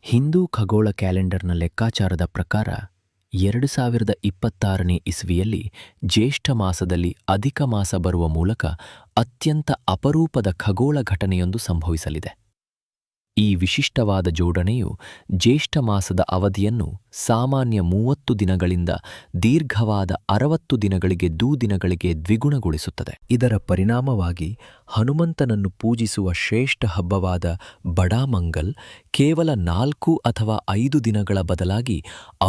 ಹಿಂದೂ ಖಗೋಳ ಕ್ಯಾಲೆಂಡರ್ನ ಲೆಕ್ಕಾಚಾರದ ಪ್ರಕಾರ 2026ನೇ ಇಸ್ವಿಯಲ್ಲಿ ಜ್ಯೇಷ್ಠ ಮಾಸದಲ್ಲಿ ಅಧಿಕ ಮಾಸ ಬರುವ ಮೂಲಕ ಅತ್ಯಂತ ಅಪರೂಪದ ಖಗೋಳ ಘಟನೆಯೊಂದು ಸಂಭವಿಸಲಿದೆ. ಈ ವಿಶಿಷ್ಟವಾದ ಜೋಡಣೆಯು ಜ್ಯೇಷ್ಠ ಮಾಸದ ಅವಧಿಯನ್ನು ಸಾಮಾನ್ಯ 30 ದಿನಗಳಿಂದ ದೀರ್ಘವಾದ 60 ದಿನಗಳಿಗೆ ದಿನಗಳಿಗೆ ದ್ವಿಗುಣಗೊಳಿಸುತ್ತದೆ. ಇದರ ಪರಿಣಾಮವಾಗಿ ಹನುಮಂತನನ್ನು ಪೂಜಿಸುವ ಶ್ರೇಷ್ಠ ಹಬ್ಬವಾದ ಬಡಾಮಂಗಲ್ ಕೇವಲ 4 ಅಥವಾ 5 ದಿನಗಳ ಬದಲಾಗಿ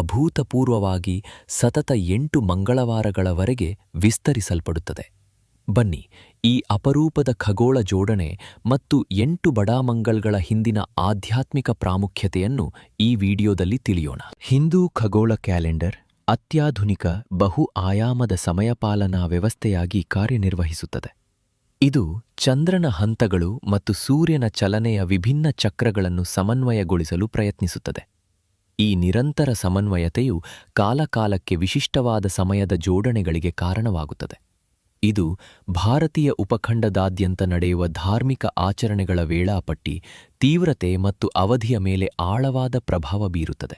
ಅಭೂತಪೂರ್ವವಾಗಿ ಸತತ 8 ಮಂಗಳವಾರಗಳವರೆಗೆ ವಿಸ್ತರಿಸಲ್ಪಡುತ್ತದೆ. ಬನ್ನಿ, ಈ ಅಪರೂಪದ ಖಗೋಳ ಜೋಡಣೆ ಮತ್ತು 8 ಬಡಾಮಂಗಲ್ಗಳ ಹಿಂದಿನ ಆಧ್ಯಾತ್ಮಿಕ ಪ್ರಾಮುಖ್ಯತೆಯನ್ನು ಈ ವಿಡಿಯೋದಲ್ಲಿ ತಿಳಿಯೋಣ. ಹಿಂದೂ ಖಗೋಳ ಕ್ಯಾಲೆಂಡರ್ ಅತ್ಯಾಧುನಿಕ ಬಹು ಆಯಾಮದ ಸಮಯಪಾಲನಾ ವ್ಯವಸ್ಥೆಯಾಗಿ ಕಾರ್ಯನಿರ್ವಹಿಸುತ್ತದೆ. ಇದು ಚಂದ್ರನ ಹಂತಗಳು ಮತ್ತು ಸೂರ್ಯನ ಚಲನೆಯ ವಿಭಿನ್ನ ಚಕ್ರಗಳನ್ನು ಸಮನ್ವಯಗೊಳಿಸಲು ಪ್ರಯತ್ನಿಸುತ್ತದೆ. ಈ ನಿರಂತರ ಸಮನ್ವಯತೆಯು ಕಾಲಕಾಲಕ್ಕೆ ವಿಶಿಷ್ಟವಾದ ಸಮಯದ ಜೋಡಣೆಗಳಿಗೆ ಕಾರಣವಾಗುತ್ತದೆ. ಇದು ಭಾರತೀಯ ಉಪಖಂಡದಾದ್ಯಂತ ನಡೆಯುವ ಧಾರ್ಮಿಕ ಆಚರಣೆಗಳ ವೇಳಾಪಟ್ಟಿ, ತೀವ್ರತೆ ಮತ್ತು ಅವಧಿಯ ಮೇಲೆ ಆಳವಾದ ಪ್ರಭಾವ ಬೀರುತ್ತದೆ.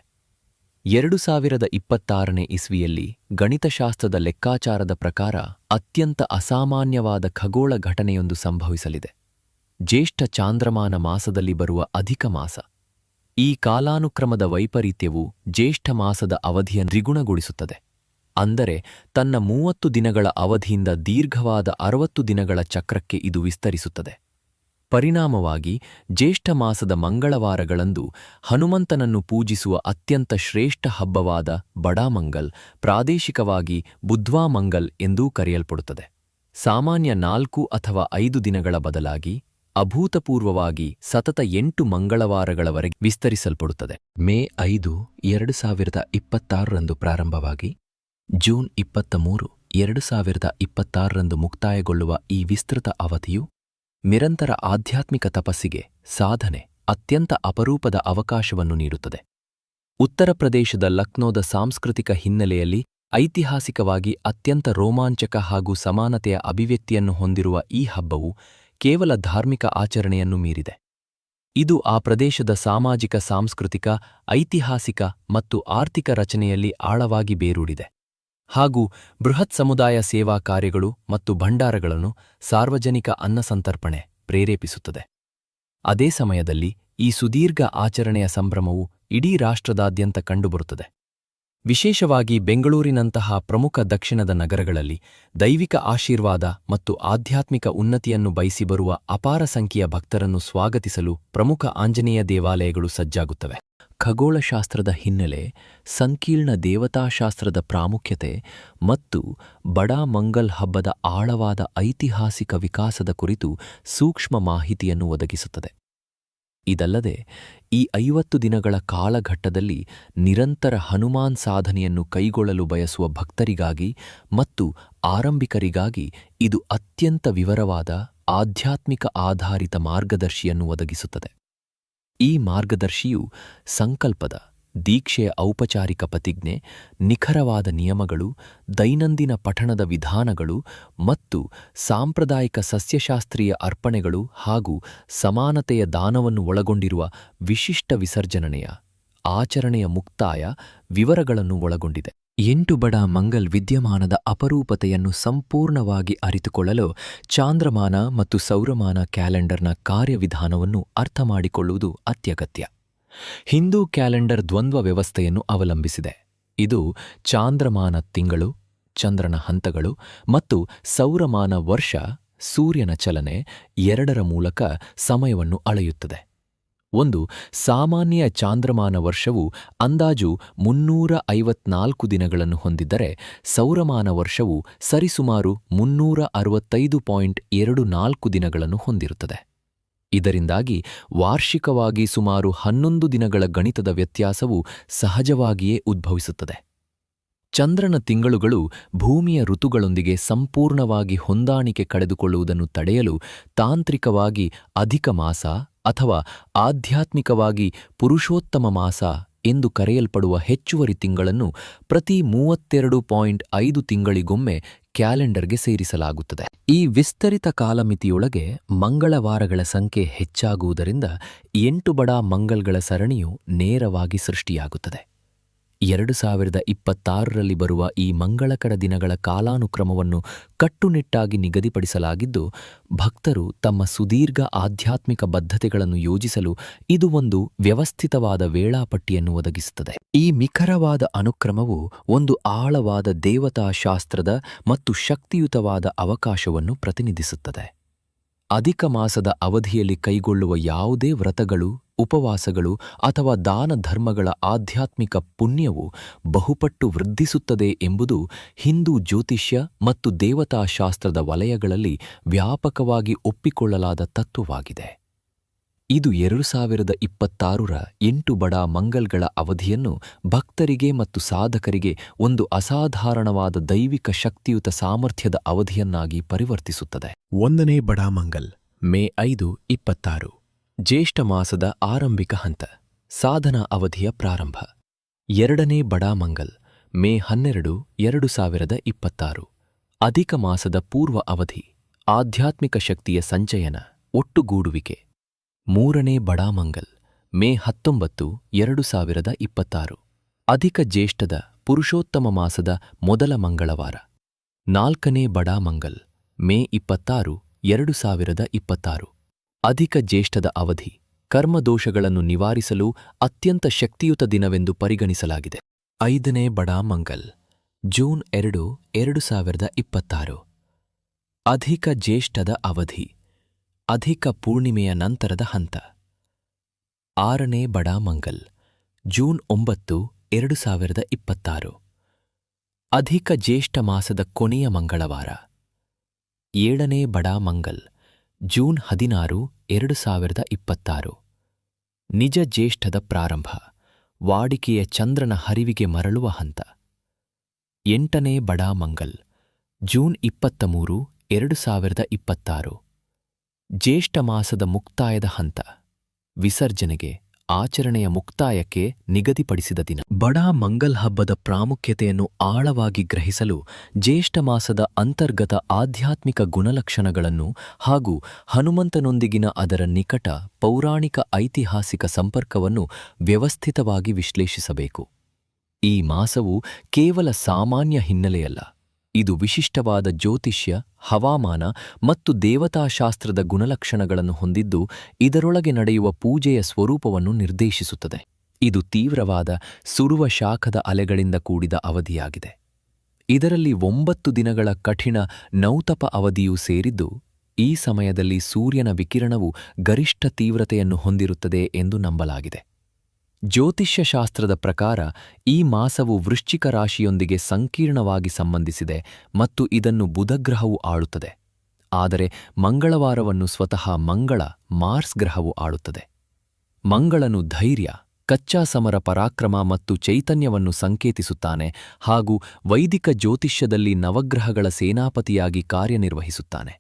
2026ನೇ ಇಸ್ವಿಯಲ್ಲಿ ಗಣಿತಶಾಸ್ತ್ರದ ಲೆಕ್ಕಾಚಾರದ ಪ್ರಕಾರ ಅತ್ಯಂತ ಅಸಾಮಾನ್ಯವಾದ ಖಗೋಳ ಘಟನೆಯೊಂದು ಸಂಭವಿಸಲಿದೆ. ಜ್ಯೇಷ್ಠ ಚಾಂದ್ರಮಾನ ಮಾಸದಲ್ಲಿ ಬರುವ ಅಧಿಕ ಮಾಸ. ಈ ಕಾಲಾನುಕ್ರಮದ ವೈಪರೀತ್ಯವು ಜ್ಯೇಷ್ಠ ಮಾಸದ ಅವಧಿಯನ್ನು ದ್ವಿಗುಣಗೊಳಿಸುತ್ತದೆ. ಅಂದರೆ ತನ್ನ 30 ದಿನಗಳ ಅವಧಿಯಿಂದ ದೀರ್ಘವಾದ 60 ದಿನಗಳ ಚಕ್ರಕ್ಕೆ ಇದು ವಿಸ್ತರಿಸುತ್ತದೆ. ಪರಿಣಾಮವಾಗಿ ಜ್ಯೇಷ್ಠ ಮಾಸದ ಮಂಗಳವಾರಗಳಂದು ಹನುಮಂತನನ್ನು ಪೂಜಿಸುವ ಅತ್ಯಂತ ಶ್ರೇಷ್ಠ ಹಬ್ಬವಾದ ಬಡಾಮಂಗಲ್ ಪ್ರಾದೇಶಿಕವಾಗಿ ಬುಧ್ವಾಮಂಗಲ್ ಎಂದೂ ಕರೆಯಲ್ಪಡುತ್ತದೆ. ಸಾಮಾನ್ಯ 4 ಅಥವಾ 5 ದಿನಗಳ ಬದಲಾಗಿ ಅಭೂತಪೂರ್ವವಾಗಿ ಸತತ 8 ಮಂಗಳವಾರಗಳವರೆಗೆ ವಿಸ್ತರಿಸಲ್ಪಡುತ್ತದೆ. ಮೇ 5, 2026ರಂದು ಪ್ರಾರಂಭವಾಗಿ ಜೂನ್ 23, 2026ರಂದು ಮುಕ್ತಾಯಗೊಳ್ಳುವ ಈ ವಿಸ್ತೃತ ಅವಧಿಯು ನಿರಂತರ ಆಧ್ಯಾತ್ಮಿಕ ತಪಸ್ಸಿಗೆ, ಸಾಧನೆ, ಅತ್ಯಂತ ಅಪರೂಪದ ಅವಕಾಶವನ್ನು ನೀಡುತ್ತದೆ. ಉತ್ತರ ಪ್ರದೇಶದ ಲಕ್ನೋದ ಸಾಂಸ್ಕೃತಿಕ ಹಿನ್ನೆಲೆಯಲ್ಲಿ ಐತಿಹಾಸಿಕವಾಗಿ ಅತ್ಯಂತ ರೋಮಾಂಚಕ ಹಾಗೂ ಸಮಾನತೆಯ ಅಭಿವ್ಯಕ್ತಿಯನ್ನು ಹೊಂದಿರುವ ಈ ಹಬ್ಬವು ಕೇವಲ ಧಾರ್ಮಿಕ ಆಚರಣೆಯನ್ನು ಮೀರಿದೆ. ಇದು ಆ ಪ್ರದೇಶದ ಸಾಮಾಜಿಕ, ಸಾಂಸ್ಕೃತಿಕ, ಐತಿಹಾಸಿಕ ಮತ್ತು ಆರ್ಥಿಕ ರಚನೆಯಲ್ಲಿ ಆಳವಾಗಿ ಬೇರೂರಿದೆ ಹಾಗೂ ಬೃಹತ್ ಸಮುದಾಯ ಸೇವಾ ಕಾರ್ಯಗಳು ಮತ್ತು ಭಂಡಾರಗಳನ್ನು, ಸಾರ್ವಜನಿಕ ಅನ್ನಸಂತರ್ಪಣೆ ಪ್ರೇರೇಪಿಸುತ್ತದೆ. ಅದೇ ಸಮಯದಲ್ಲಿ ಈ ಸುದೀರ್ಘ ಆಚರಣೆಯ ಸಂಭ್ರಮವು ಇಡೀ ರಾಷ್ಟ್ರದಾದ್ಯಂತ ಕಂಡುಬರುತ್ತದೆ. ವಿಶೇಷವಾಗಿ ಬೆಂಗಳೂರಿನಂತಹ ಪ್ರಮುಖ ದಕ್ಷಿಣದ ನಗರಗಳಲ್ಲಿ ದೈವಿಕ ಆಶೀರ್ವಾದ ಮತ್ತು ಆಧ್ಯಾತ್ಮಿಕ ಉನ್ನತಿಯನ್ನು ಬಯಸಿ ಬರುವ ಅಪಾರ ಸಂಖ್ಯೆಯ ಭಕ್ತರನ್ನು ಸ್ವಾಗತಿಸಲು ಪ್ರಮುಖ ಆಂಜನೇಯ ದೇವಾಲಯಗಳು ಸಜ್ಜಾಗುತ್ತವೆ. ಖಗೋಳಶಾಸ್ತ್ರದ ಹಿನ್ನೆಲೆ, ಸಂಕೀರ್ಣ ದೇವತಾಶಾಸ್ತ್ರದ ಪ್ರಾಮುಖ್ಯತೆ ಮತ್ತು ಬಡಾಮಂಗಲ್ ಹಬ್ಬದ ಆಳವಾದ ಐತಿಹಾಸಿಕ ವಿಕಾಸದ ಕುರಿತು ಸೂಕ್ಷ್ಮ ಮಾಹಿತಿಯನ್ನು ಒದಗಿಸುತ್ತದೆ. ಇದಲ್ಲದೆ ಈ 50 ದಿನಗಳ ಕಾಲಘಟ್ಟದಲ್ಲಿ ನಿರಂತರ ಹನುಮಾನ್ ಸಾಧನೆಯನ್ನು ಕೈಗೊಳ್ಳಲು ಬಯಸುವ ಭಕ್ತರಿಗಾಗಿ ಮತ್ತು ಆರಂಭಿಕರಿಗಾಗಿ ಇದು ಅತ್ಯಂತ ವಿವರವಾದ ಆಧ್ಯಾತ್ಮಿಕ ಆಧಾರಿತ ಮಾರ್ಗದರ್ಶಿಯನ್ನು ಒದಗಿಸುತ್ತದೆ. ಈ ಮಾರ್ಗದರ್ಶಿಯು ಸಂಕಲ್ಪದ, ದೀಕ್ಷೆಯ ಔಪಚಾರಿಕ ಪ್ರತಿಜ್ಞೆ, ನಿಖರವಾದ ನಿಯಮಗಳು, ದೈನಂದಿನ ಪಠಣದ ವಿಧಾನಗಳು ಮತ್ತು ಸಾಂಪ್ರದಾಯಿಕ ಸಸ್ಯಶಾಸ್ತ್ರೀಯ ಅರ್ಪಣೆಗಳು ಹಾಗೂ ಸಮಾನತೆಯ ದಾನವನ್ನು ಒಳಗೊಂಡಿರುವ ವಿಶಿಷ್ಟ ವಿಸರ್ಜನೆಯ ಆಚರಣೆಯ ಮುಕ್ತಾಯ ವಿವರಗಳನ್ನು ಒಳಗೊಂಡಿದೆ. 8 ಬಡ ಮಂಗಲ್ ವಿದ್ಯಮಾನದ ಅಪರೂಪತೆಯನ್ನು ಸಂಪೂರ್ಣವಾಗಿ ಅರಿತುಕೊಳ್ಳಲು ಚಾಂದ್ರಮಾನ ಮತ್ತು ಸೌರಮಾನ ಕ್ಯಾಲೆಂಡರ್ನ ಕಾರ್ಯವಿಧಾನವನ್ನು ಅರ್ಥಮಾಡಿಕೊಳ್ಳುವುದು ಅತ್ಯಗತ್ಯ. ಹಿಂದೂ ಕ್ಯಾಲೆಂಡರ್ ದ್ವಂದ್ವ ವ್ಯವಸ್ಥೆಯನ್ನು ಅವಲಂಬಿಸಿದೆ. ಇದು ಚಾಂದ್ರಮಾನ ತಿಂಗಳು, ಚಂದ್ರನ ಹಂತಗಳು ಮತ್ತು ಸೌರಮಾನ ವರ್ಷ, ಸೂರ್ಯನ ಚಲನೆ ಎರಡರ ಮೂಲಕ ಸಮಯವನ್ನು ಅಳೆಯುತ್ತದೆ. ಒಂದು ಸಾಮಾನ್ಯ ಚಾಂದ್ರಮಾನ ವರ್ಷವು ಅಂದಾಜು 354 ದಿನಗಳನ್ನು ಹೊಂದಿದ್ದರೆ, ಸೌರಮಾನ ವರ್ಷವು ಸರಿಸುಮಾರು 365.24 ದಿನಗಳನ್ನು ಹೊಂದಿರುತ್ತದೆ. ಇದರಿಂದಾಗಿ ವಾರ್ಷಿಕವಾಗಿ ಸುಮಾರು 11 ದಿನಗಳ ಗಣಿತದ ವ್ಯತ್ಯಾಸವು ಸಹಜವಾಗಿಯೇ ಉದ್ಭವಿಸುತ್ತದೆ. ಚಂದ್ರನ ತಿಂಗಳುಗಳು ಭೂಮಿಯ ಋತುಗಳೊಂದಿಗೆ ಸಂಪೂರ್ಣವಾಗಿ ಹೊಂದಾಣಿಕೆ ಕಳೆದುಕೊಳ್ಳುವುದನ್ನು ತಡೆಯಲು ತಾಂತ್ರಿಕವಾಗಿ ಅಧಿಕ ಮಾಸ ಅಥವಾ ಆಧ್ಯಾತ್ಮಿಕವಾಗಿ ಪುರುಷೋತ್ತಮ ಮಾಸ ಎಂದು ಕರೆಯಲ್ಪಡುವ ಹೆಚ್ಚುವರಿ ತಿಂಗಳನ್ನು ಪ್ರತಿ 32.5 ತಿಂಗಳಿಗೊಮ್ಮೆ ಕ್ಯಾಲೆಂಡರ್ಗೆ ಸೇರಿಸಲಾಗುತ್ತದೆ. ಈ ವಿಸ್ತರಿತ ಕಾಲಮಿತಿಯೊಳಗೆ ಮಂಗಳವಾರಗಳ ಸಂಖ್ಯೆ ಹೆಚ್ಚಾಗುವುದರಿಂದ 8 ಬಡಾ ಮಂಗಲ್ಗಳ ಸರಣಿಯು ನೇರವಾಗಿ ಸೃಷ್ಟಿಯಾಗುತ್ತದೆ. 2026ರಲ್ಲಿ ಬರುವ ಈ ಮಂಗಳಕರ ದಿನಗಳ ಕಾಲಾನುಕ್ರಮವನ್ನು ಕಟ್ಟುನಿಟ್ಟಾಗಿ ನಿಗದಿಪಡಿಸಲಾಗಿದ್ದು, ಭಕ್ತರು ತಮ್ಮ ಸುದೀರ್ಘ ಆಧ್ಯಾತ್ಮಿಕ ಬದ್ಧತೆಗಳನ್ನು ಯೋಜಿಸಲು ಇದು ಒಂದು ವ್ಯವಸ್ಥಿತವಾದ ವೇಳಾಪಟ್ಟಿಯನ್ನು ಒದಗಿಸುತ್ತದೆ. ಈ ನಿಖರವಾದ ಅನುಕ್ರಮವು ಒಂದು ಆಳವಾದ ದೇವತಾಶಾಸ್ತ್ರದ ಮತ್ತು ಶಕ್ತಿಯುತವಾದ ಅವಕಾಶವನ್ನು ಪ್ರತಿನಿಧಿಸುತ್ತದೆ. ಅಧಿಕ ಮಾಸದ ಅವಧಿಯಲ್ಲಿ ಕೈಗೊಳ್ಳುವ ಯಾವುದೇ ವ್ರತಗಳು, ಉಪವಾಸಗಳು ಅಥವಾ ದಾನ ಧರ್ಮಗಳ ಆಧ್ಯಾತ್ಮಿಕ ಪುಣ್ಯವು ಬಹುಪಟ್ಟು ವೃದ್ಧಿಸುತ್ತದೆ ಎಂಬುದು ಹಿಂದೂ ಜ್ಯೋತಿಷ್ಯ ಮತ್ತು ದೇವತಾಶಾಸ್ತ್ರದ ವಲಯಗಳಲ್ಲಿ ವ್ಯಾಪಕವಾಗಿ ಒಪ್ಪಿಕೊಳ್ಳಲಾದ ತತ್ವವಾಗಿದೆ. ಇದು 2026ರ 8 ಬಡಾ ಮಂಗಲ್ಗಳ ಅವಧಿಯನ್ನು ಭಕ್ತರಿಗೆ ಮತ್ತು ಸಾಧಕರಿಗೆ ಒಂದು ಅಸಾಧಾರಣವಾದ ದೈವಿಕ ಶಕ್ತಿಯುತ ಸಾಮರ್ಥ್ಯದ ಅವಧಿಯನ್ನಾಗಿ ಪರಿವರ್ತಿಸುತ್ತದೆ. 1ನೇ ಬಡಾ ಮಂಗಲ್ ಮೇ 5, 26 ಜ್ಯೇಷ್ಠ ಮಾಸದ ಆರಂಭಿಕ ಹಂತ, ಸಾಧನಾ ಅವಧಿಯ ಪ್ರಾರಂಭ. 2ನೇ ಬಡಾ ಮಂಗಲ್ ಮೇ 12, 2026 ಅಧಿಕ ಮಾಸದ ಪೂರ್ವ ಅವಧಿ, ಆಧ್ಯಾತ್ಮಿಕ ಶಕ್ತಿಯ ಸಂಚಯನ, ಒಟ್ಟುಗೂಡುವಿಕೆ. 3ನೇ ಬಡಾ ಮಂಗಲ್ ಮೇ 19, 2026 ಅಧಿಕ ಜ್ಯೇಷ್ಠದ ಪುರುಷೋತ್ತಮ ಮಾಸದ ಮೊದಲ ಮಂಗಳವಾರ. 4ನೇ ಬಡಾ ಮಂಗಲ್ ಮೇ 26, 2026 ಅಧಿಕ ಜ್ಯೇಷ್ಠದ ಅವಧಿ, ಕರ್ಮದೋಷಗಳನ್ನು ನಿವಾರಿಸಲು ಅತ್ಯಂತ ಶಕ್ತಿಯುತ ದಿನವೆಂದು ಪರಿಗಣಿಸಲಾಗಿದೆ. 5ನೇ ಬಡಾ ಮಂಗಲ್ ಜೂನ್ 2, 2026 ಅಧಿಕ ಜ್ಯೇಷ್ಠದ ಅವಧಿ, ಅಧಿಕ ಪೂರ್ಣಿಮೆಯ ನಂತರದ ಹಂತ. 6ನೇ ಬಡಾ ಮಂಗಲ್ ಜೂನ್ 9, 2026 ಅಧಿಕ ಜ್ಯೇಷ್ಠ ಮಾಸದ ಕೊನೆಯ ಮಂಗಳವಾರ. 7ನೇ ಬಡಾ ಮಂಗಲ್ ಜೂನ್ 16, 2026 ನಿಜ ಜ್ಯೇಷ್ಠದ ಪ್ರಾರಂಭ, ವಾಡಿಕೆಯ ಚಂದ್ರನ ಹರಿವಿಗೆ ಮರಳುವ ಹಂತ. 8ನೇ ಬಡಾ ಮಂಗಲ್ ಜೂನ್ 23, 2026 ಜ್ಯೇಷ್ಠ ಮಾಸದ ಮುಕ್ತಾಯದ ಹಂತ, ವಿಸರ್ಜನೆಗೆ, ಆಚರಣೆಯ ಮುಕ್ತಾಯಕ್ಕೆ ನಿಗದಿಪಡಿಸಿದ ದಿನ. ಬಡಾ ಮಂಗಲ್ ಹಬ್ಬದ ಪ್ರಾಮುಖ್ಯತೆಯನ್ನು ಆಳವಾಗಿ ಗ್ರಹಿಸಲು ಜ್ಯೇಷ್ಠ ಮಾಸದ ಅಂತರ್ಗತ ಆಧ್ಯಾತ್ಮಿಕ ಗುಣಲಕ್ಷಣಗಳನ್ನು ಹಾಗೂ ಹನುಮಂತನೊಂದಿಗಿನ ಅದರ ನಿಕಟ ಪೌರಾಣಿಕ ಐತಿಹಾಸಿಕ ಸಂಪರ್ಕವನ್ನು ವ್ಯವಸ್ಥಿತವಾಗಿ ವಿಶ್ಲೇಷಿಸಬೇಕು. ಈ ಮಾಸವು ಕೇವಲ ಸಾಮಾನ್ಯ ಹಿನ್ನೆಲೆಯಲ್ಲ, ಇದು ವಿಶಿಷ್ಟವಾದ ಜ್ಯೋತಿಷ್ಯ, ಹವಾಮಾನ ಮತ್ತು ದೇವತಾಶಾಸ್ತ್ರದ ಗುಣಲಕ್ಷಣಗಳನ್ನು ಹೊಂದಿದ್ದು ಇದರೊಳಗೆ ನಡೆಯುವ ಪೂಜೆಯ ಸ್ವರೂಪವನ್ನು ನಿರ್ದೇಶಿಸುತ್ತದೆ. ಇದು ತೀವ್ರವಾದ ಸುಡುವ ಶಾಖದ ಅಲೆಗಳಿಂದ ಕೂಡಿದ ಅವಧಿಯಾಗಿದೆ. ಇದರಲ್ಲಿ 9 ದಿನಗಳ ಕಠಿಣ ನೌತಪ ಅವಧಿಯೂ ಸೇರಿದ್ದು, ಈ ಸಮಯದಲ್ಲಿ ಸೂರ್ಯನ ವಿಕಿರಣವು ಗರಿಷ್ಠ ತೀವ್ರತೆಯನ್ನು ಹೊಂದಿರುತ್ತದೆ ಎಂದು ನಂಬಲಾಗಿದೆ. ಜ್ಯೋತಿಷ್ಯಶಾಸ್ತ್ರದ ಪ್ರಕಾರ ಈ ಮಾಸವು ವೃಶ್ಚಿಕ ರಾಶಿಯೊಂದಿಗೆ ಸಂಕೀರ್ಣವಾಗಿ ಸಂಬಂಧಿಸಿದೆ ಮತ್ತು ಇದನ್ನು ಬುಧಗ್ರಹವು ಆಳುತ್ತದೆ. ಆದರೆ ಮಂಗಳವಾರವನ್ನು ಸ್ವತಃ ಮಂಗಳ, ಮಾರ್ಸ್ ಗ್ರಹವು ಆಳುತ್ತದೆ. ಮಂಗಳನು ಧೈರ್ಯ, ಕಚ್ಚಾ ಸಮರ ಪರಾಕ್ರಮ ಮತ್ತು ಚೈತನ್ಯವನ್ನು ಸಂಕೇತಿಸುತ್ತಾನೆ ಹಾಗೂ ವೈದಿಕ ಜ್ಯೋತಿಷ್ಯದಲ್ಲಿ ನವಗ್ರಹಗಳ ಸೇನಾಪತಿಯಾಗಿ ಕಾರ್ಯನಿರ್ವಹಿಸುತ್ತಾನೆ.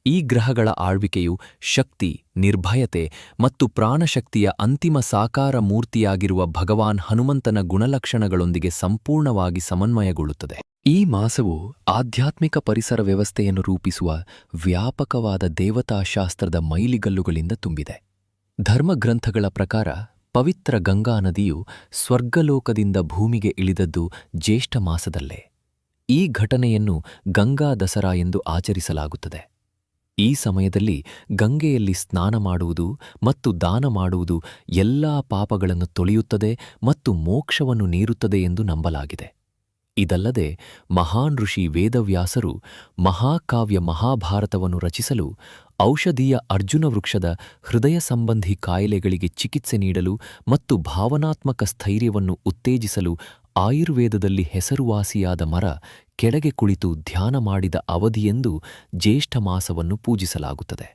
ಈ ಗ್ರಹಗಳ ಆಳ್ವಿಕೆಯು ಶಕ್ತಿ, ನಿರ್ಭಯತೆ ಮತ್ತು ಪ್ರಾಣಶಕ್ತಿಯ ಅಂತಿಮ ಸಾಕಾರ ಮೂರ್ತಿಯಾಗಿರುವ ಭಗವಾನ್ ಹನುಮಂತನ ಗುಣಲಕ್ಷಣಗಳೊಂದಿಗೆ ಸಂಪೂರ್ಣವಾಗಿ ಸಮನ್ವಯಗೊಳ್ಳುತ್ತದೆ. ಈ ಮಾಸವು ಆಧ್ಯಾತ್ಮಿಕ ಪರಿಸರ ವ್ಯವಸ್ಥೆಯನ್ನು ರೂಪಿಸುವ ವ್ಯಾಪಕವಾದ ದೇವತಾಶಾಸ್ತ್ರದ ಮೈಲಿಗಲ್ಲುಗಳಿಂದ ತುಂಬಿದೆ. ಧರ್ಮಗ್ರಂಥಗಳ ಪ್ರಕಾರ ಪವಿತ್ರ ಗಂಗಾ ನದಿಯು ಸ್ವರ್ಗಲೋಕದಿಂದ ಭೂಮಿಗೆ ಇಳಿದದ್ದು ಜ್ಯೇಷ್ಠ ಮಾಸದಲ್ಲೇ. ಈ ಘಟನೆಯನ್ನು ಗಂಗಾ ದಸರಾ ಎಂದು ಆಚರಿಸಲಾಗುತ್ತದೆ. ಈ ಸಮಯದಲ್ಲಿ ಗಂಗೆಯಲ್ಲಿ ಸ್ನಾನ ಮಾಡುವುದು ಮತ್ತು ದಾನ ಮಾಡುವುದು ಎಲ್ಲಾ ಪಾಪಗಳನ್ನು ತೊಳೆಯುತ್ತದೆ ಮತ್ತು ಮೋಕ್ಷವನ್ನು ನೀಡುತ್ತದೆ ಎಂದು ನಂಬಲಾಗಿದೆ. ಇದಲ್ಲದೆ ಮಹಾನ್ ಋಷಿ ವೇದವ್ಯಾಸರು ಮಹಾಕಾವ್ಯ ಮಹಾಭಾರತವನ್ನು ರಚಿಸಲು ಔಷಧೀಯ ಅರ್ಜುನ ವೃಕ್ಷದ ಹೃದಯ ಸಂಬಂಧಿ ಕಾಯಿಲೆಗಳಿಗೆ ಚಿಕಿತ್ಸೆ ನೀಡಲು ಮತ್ತು ಭಾವನಾತ್ಮಕ ಸ್ಥೈರ್ಯವನ್ನು ಉತ್ತೇಜಿಸಲು ಆಯುರ್ವೇದದಲ್ಲಿ ಹೆಸರುವಾಸಿಯಾದ ಮರ ಕೆಳಗೆ ಕುಳಿತು ಧ್ಯಾನ ಮಾಡಿದ ಅವಧಿಯೆಂದು ಜ್ಯೇಷ್ಠ ಮಾಸವನ್ನು ಪೂಜಿಸಲಾಗುತ್ತದೆ.